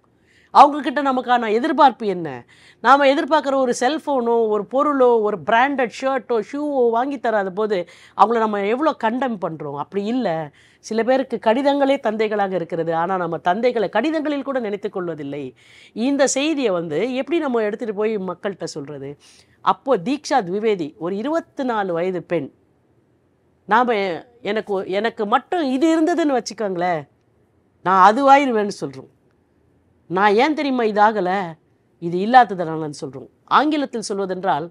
அவங்கக்கிட்ட நமக்கான எதிர்பார்ப்பு என்ன? நாம் எதிர்பார்க்குற ஒரு செல்ஃபோனோ ஒரு பொருளோ ஒரு பிராண்டட் ஷர்ட்டோ ஷூவோ வாங்கி தராத போது அவங்கள நம்ம எவ்வளோ கண்டம் பண்ணுறோம்? அப்படி இல்லை. சில பேருக்கு கடிதங்களே தந்தைகளாக இருக்கிறது, ஆனால் நம்ம தந்தைகளை கடிதங்களில் கூட நினைத்து கொள்வதில்லை. இந்த செய்தியை வந்து எப்படி நம்ம எடுத்துகிட்டு போய் மக்கள்கிட்ட சொல்கிறது? அப்போது தீக்ஷா திவிவேதி ஒரு 24 வயது பெண். நாம் எனக்கு மட்டும் இது இருந்ததுன்னு வச்சுக்கோங்களேன், நான் அதுவாயிருவேன்னு சொல்கிறோம். நான் ஏன் தெரியுமா இதாகலை, இது இல்லாததுனாலன்னு சொல்கிறோம். ஆங்கிலத்தில் சொல்வதென்றால்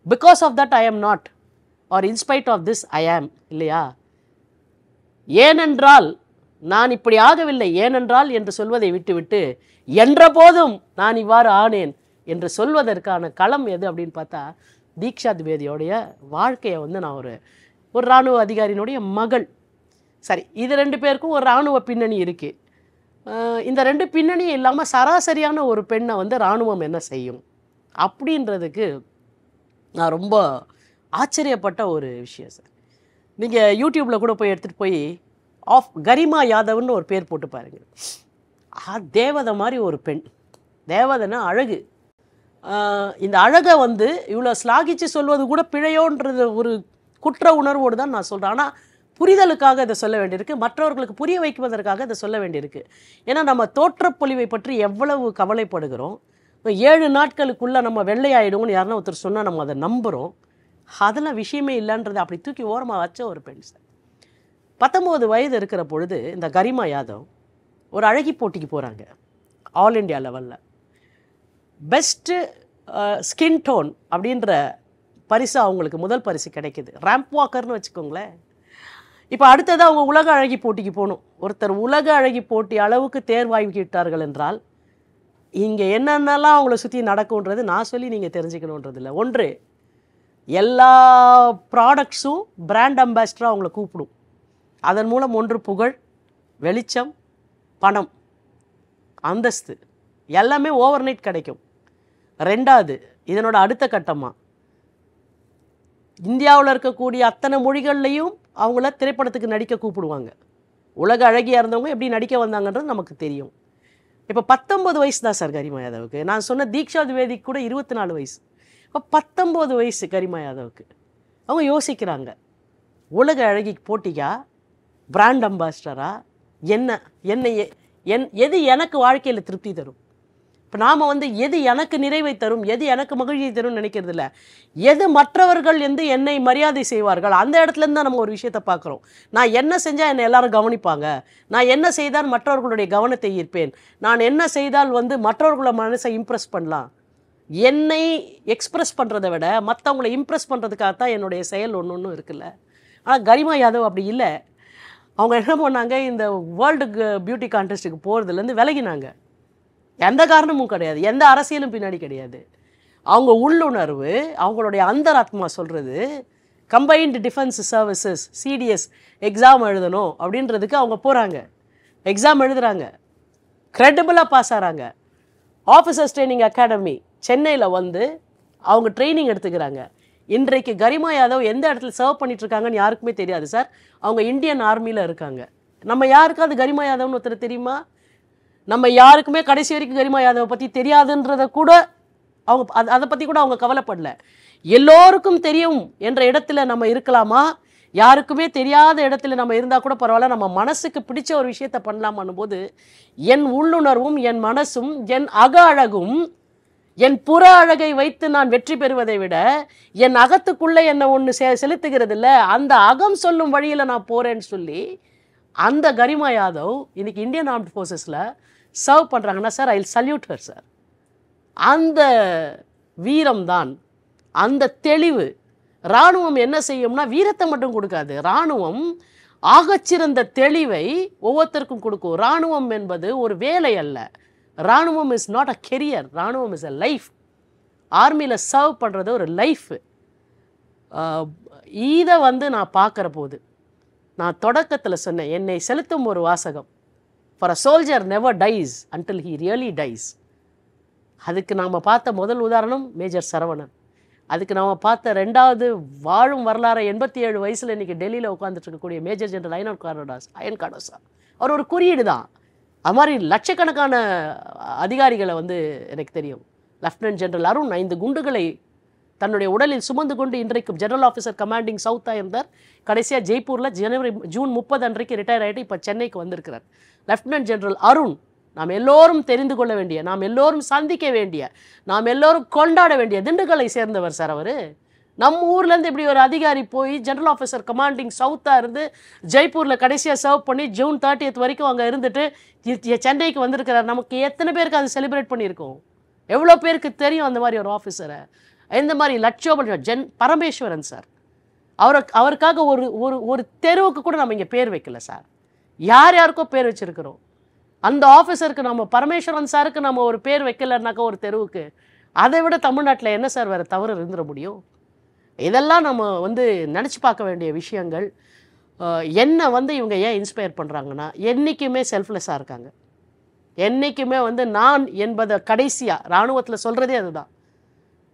because of that I am not or in spite of this I am, இல்லையா? ஏனென்றால் நான் இப்படி ஆகவில்லை, ஏனென்றால் என்று சொல்வதை விட்டுவிட்டு என்ற போதும் நான் இவ்வாறு ஆனேன் என்று சொல்வதற்கான களம் எது அப்படின்னு பார்த்தா தீக்ஷா திவேதியோடைய வாழ்க்கையை வந்து நான் ஒரு இராணுவ அதிகாரியினுடைய மகள். சரி, இது 2 பேருக்கும் ஒரு இராணுவ பின்னணி இருக்குது. இந்த 2 பின்னணியும் இல்லாமல் சராசரியான ஒரு பெண்ணை வந்து இராணுவம் என்ன செய்யும் அப்படின்றதுக்கு நான் ரொம்ப ஆச்சரியப்பட்ட ஒரு விஷயம் சார். நீங்கள் யூடியூப்பில் கூட போய் எடுத்துகிட்டு போய் கரிமா யாதவ்னு ஒரு பேர் போட்டு பாருங்கள். தேவதை மாதிரி ஒரு பெண். தேவதைன்னா அழகு. இந்த அழகை வந்து இவ்வளோ ஸ்லாகிச்சு சொல்வது கூட பிழையோன்றது ஒரு குற்ற உணர்வோடு தான் நான் சொல்கிறேன். ஆனால் புரிதலுக்காக இதை சொல்ல வேண்டியிருக்கு, மற்றவர்களுக்கு புரிய வைக்குவதற்காக இதை சொல்ல வேண்டியிருக்கு. ஏன்னா நம்ம தோற்றப்பொழிவை பற்றி எவ்வளவு கவலைப்படுகிறோம். 7 நாட்களுக்குள்ளே நம்ம வெள்ளையாயிடுவோம்னு யாருன்னா ஒருத்தர் சொன்னால் நம்ம அதை நம்புகிறோம். அதெல்லாம் விஷயமே இல்லைன்றதை அப்படி தூக்கி ஓரமாக வச்ச ஒரு பெண் சார். 19 வயது இருக்கிற பொழுது இந்த கரிமா யாதவ் ஒரு அழகி போட்டிக்கு போகிறாங்க. ஆல் இண்டியா லெவலில் பெஸ்ட்டு ஸ்கின் டோன் அப்படின்ற பரிசு அவங்களுக்கு முதல் பரிசு கிடைக்கிது. ரேம்ப் வாக்கர்னு வச்சுக்கோங்களேன். இப்போ அடுத்தது அவங்க உலக அழகி போட்டிக்கு போகணும். ஒருத்தர் உலக அழகி போட்டி அளவுக்கு தேர்வாகிவிட்டார்கள் என்றால் இங்கே என்னென்னலாம் அவங்கள சுற்றி நடக்கும்ன்றது நான் சொல்லி நீங்கள் தெரிஞ்சுக்கணுன்றது இல்லை. ஒன்று, எல்லா ப்ராடக்ட்ஸும் பிராண்ட் அம்பாசிடராக அவங்கள கூப்பிடும். அதன் மூலம் ஒன்று புகழ், வெளிச்சம், பணம், அந்தஸ்து எல்லாமே ஓவர் நைட் கிடைக்கும். ரெண்டாவது, இதனோட அடுத்த கட்டமாக இந்தியாவில் இருக்கக்கூடிய அத்தனை மொழிகள்லையும் அவங்கள திரைப்படத்துக்கு நடிக்க கூப்பிடுவாங்க. உலக அழகியாக இருந்தவங்க எப்படி நடிக்க வந்தாங்கன்றது நமக்கு தெரியும். இப்போ 19 வயசு தான் சார் கரிமா யாதவுக்கு. நான் சொன்ன தீக்ஷா திவேதிக்கு கூட 24 வயசு. இப்போ 19 வயசு கரிமா யாதவுக்கு. அவங்க யோசிக்கிறாங்க, உலக அழகிக்கு போட்டியா, பிராண்ட் அம்பாசிடரா, எது எனக்கு வாழ்க்கையில் திருப்தி தரும். இப்போ நாம் வந்து எது எனக்கு நிறைவை தரும், எது எனக்கு மகிழ்ச்சியை தரும்னு நினைக்கிறது இல்லை. எது மற்றவர்கள் என்னை மரியாதை செய்வார்கள், அந்த இடத்துலேருந்து தான் நம்ம ஒரு விஷயத்தை பார்க்குறோம். நான் என்ன செஞ்சால் என்னை எல்லாரும் கவனிப்பாங்க, நான் என்ன செய்தால் மற்றவர்களுடைய கவனத்தை ஈர்ப்பேன், நான் என்ன செய்தால் மற்றவர்களோட மனசை இம்ப்ரெஸ் பண்ணலாம். என்னை எக்ஸ்ப்ரெஸ் பண்ணுறதை விட மற்றவங்களை இம்ப்ரெஸ் பண்ணுறதுக்காகத்தான் என்னுடைய செயல் ஒன்று இருக்குல்ல. ஆனால் கரிமா யாதவ் அப்படி இல்லை. அவங்க என்ன பண்ணாங்க, இந்த வேர்ல்டு பியூட்டி கான்டெஸ்ட்டுக்கு போகிறதுலேருந்து விலகினாங்க. எந்த காரணமும் கிடையாது, எந்த அரசியலும் பின்னாடி கிடையாது. அவங்க உள்ளுணர்வு, அவங்களுடைய அந்தராத்மா சொல்கிறது combined defence services CDS exam எழுதணும் அப்படின்றதுக்கு அவங்க போகிறாங்க. எக்ஸாம் எழுதுகிறாங்க, க்ரெடிபிளாக பாஸ் ஆகிறாங்க. ஆஃபீஸர்ஸ் ட்ரைனிங் அகாடமி சென்னையில் அவங்க ட்ரைனிங் எடுத்துக்கிறாங்க. இன்றைக்கு கரிமா யாதவ் எந்த இடத்துல சர்வ் பண்ணிகிட்ருக்காங்கன்னு யாருக்குமே தெரியாது சார். அவங்க இந்தியன் ஆர்மியில் இருக்காங்க. நம்ம யாருக்காவது கரிமா யாதவ்னு ஒருத்தர் தெரியுமா? நம்ம யாருக்குமே கடைசி வரைக்கும் கரிமா யாதவை பற்றி தெரியாதுன்றதை கூட அதை பற்றி கூட அவங்க கவலைப்படல. எல்லோருக்கும் தெரியும் என்ற இடத்துல நம்ம இருக்கலாமா, யாருக்குமே தெரியாத இடத்துல நம்ம இருந்தால் கூட பரவாயில்ல, நம்ம மனசுக்கு பிடிச்ச ஒரு விஷயத்தை பண்ணலாமான்னும் போது என் உள்ளுணர்வும் என் மனசும் என் அக அழகும் என் புற அழகை வைத்து நான் வெற்றி பெறுவதை விட என் அகத்துக்குள்ளே என்னை ஒன்று செலுத்துகிறது இல்லை, அந்த அகம் சொல்லும் வழியில் நான் போகிறேன்னு சொல்லி அந்த கரிமா யாதவ் இன்னைக்கு இந்தியன் ஆர்ம்ட் ஃபோர்ஸஸில் சர்வ் பண்ணுறாங்கன்னா சார், ஐ சல்யூட் ஹர் சார். அந்த வீரம்தான், அந்த தெளிவு. இராணுவம் என்ன செய்யும்னா வீரத்தை மட்டும் கொடுக்காது, இராணுவம் ஆகச்சிறந்த தெளிவை ஒவ்வொருத்தருக்கும் கொடுக்கும். இராணுவம் என்பது ஒரு வேலை அல்ல, இராணுவம் இஸ் நாட் அ கெரியர், இராணுவம் இஸ் அ லைஃப். ஆர்மியில் சர்வ் பண்ணுறது ஒரு லைஃப். இதை நான் பார்க்குற போது நான் தொடக்கத்தில் சொன்னேன், என்னை செலுத்தும் ஒரு வாசகம், for a soldier never dies until he really dies. அதுக்கு நாம் பார்த்த முதல் உதாரணம் மேஜர் சரவணன். அதுக்கு நாம் பார்த்த ரெண்டாவது வாழும் வரலாறு 87 வயசில் இன்றைக்கி டெல்லியில் உட்காந்துட்டு இருக்கக்கூடிய மேஜர் ஜெனரல் அயன் காடோசா. அவர் ஒரு குறியீடு தான். அது மாதிரி லட்சக்கணக்கான அதிகாரிகளை எனக்கு தெரியும். லெஃப்டினன்ட் ஜெனரல் அருண் 5 குண்டுகளை தன்னுடைய உடலில் சுமந்து கொண்டு இன்றைக்கு ஜெனரல் ஆஃபீஸர் கமாண்டிங் சவுத்தாக இருந்தார். கடைசியாக ஜெய்ப்பூரில் ஜூன் 30 அன்றைக்கு ரிட்டையர் ஆகிட்டு இப்போ சென்னைக்கு வந்திருக்கிறார். லெஃப்டினன்ட் ஜெனரல் அருண் நாம் எல்லோரும் தெரிந்து கொள்ள வேண்டிய, நாம் எல்லோரும் சந்திக்க வேண்டிய, நாம் எல்லோரும் கொண்டாட வேண்டிய திண்டுக்கலை சேர்ந்தவர் சார். அவர் நம்ம ஊர்லேருந்து இப்படி ஒரு அதிகாரி போய் ஜெனரல் ஆஃபீஸர் கமாண்டிங் சவுத்தாக இருந்து ஜெய்ப்பூரில் கடைசியாக சர்வ் பண்ணி ஜூன் 30 வரைக்கும் அங்கே இருந்துட்டு சென்னைக்கு வந்திருக்கிறார். நமக்கு எத்தனை பேருக்கு அது செலிப்ரேட் பண்ணியிருக்கோம், எவ்வளோ பேருக்கு தெரியும் அந்த மாதிரி ஒரு ஆஃபீஸரை? இந்த மாதிரி லட்சோபல் பரமேஸ்வரன் சார், அவருக்காக ஒரு தெருவுக்கு கூட நம்ம இங்கே பேர் வைக்கல சார். யாருக்கோ பேர் வச்சுருக்கிறோம். அந்த ஆஃபீஸருக்கு நம்ம பரமேஸ்வரன் சாருக்கு நம்ம ஒரு பேர் வைக்கலன்னாக்கா ஒரு தெருவுக்கு, அதை விட தமிழ்நாட்டில் என்ன சார் வேறு தவறு இருந்துட முடியும்? இதெல்லாம் நம்ம நினச்சி பார்க்க வேண்டிய விஷயங்கள். என்ன இவங்க ஏன் இன்ஸ்பயர் பண்ணுறாங்கன்னா, என்றைக்குமே செல்ஃப்லெஸ்ஸாக இருக்காங்க. என்றைக்குமே நான் என்பதை கடைசியாக இராணுவத்தில் சொல்கிறதே அதுதான்.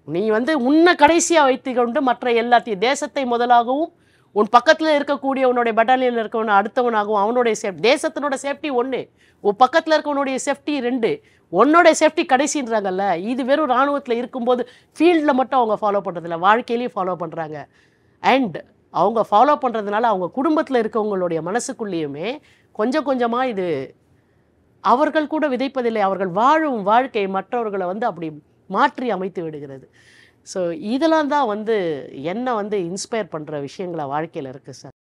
நீ உன்னை கடைசியாக வைத்துக்கொண்டு மற்ற எல்லாத்தையும், தேசத்தை முதலாகவும் உன் பக்கத்தில் இருக்கக்கூடிய உன்னுடைய பட்டாலியனில் இருக்கவன அடுத்தவனாகவும், அவனுடைய தேசத்தினோட சேஃப்டி 1, உன் பக்கத்தில் இருக்கவனுடைய சேஃப்டி 2, உன்னோடைய சேஃப்டி கடைசின்றாங்கல்ல. இது வெறும் இராணுவத்தில் இருக்கும்போது ஃபீல்டில் மட்டும் அவங்க ஃபாலோ பண்ணுறதில்ல, வாழ்க்கையிலையும் ஃபாலோ பண்ணுறாங்க. அண்ட் அவங்க ஃபாலோ பண்ணுறதுனால அவங்க குடும்பத்தில் இருக்கவங்களுடைய மனசுக்குள்ளேயுமே கொஞ்சம் கொஞ்சமாக இது அவர்கள் கூட விதைப்பதில்லை, அவர்கள் வாழும் வாழ்க்கை மற்றவர்களை அப்படி மாற்றி அமைத்து விடுகிறது. ஸோ இதெல்லாம் தான் என்னை இன்ஸ்பயர் பண்ணுற விஷயங்களா வாழ்க்கையில் இருக்குது சார்.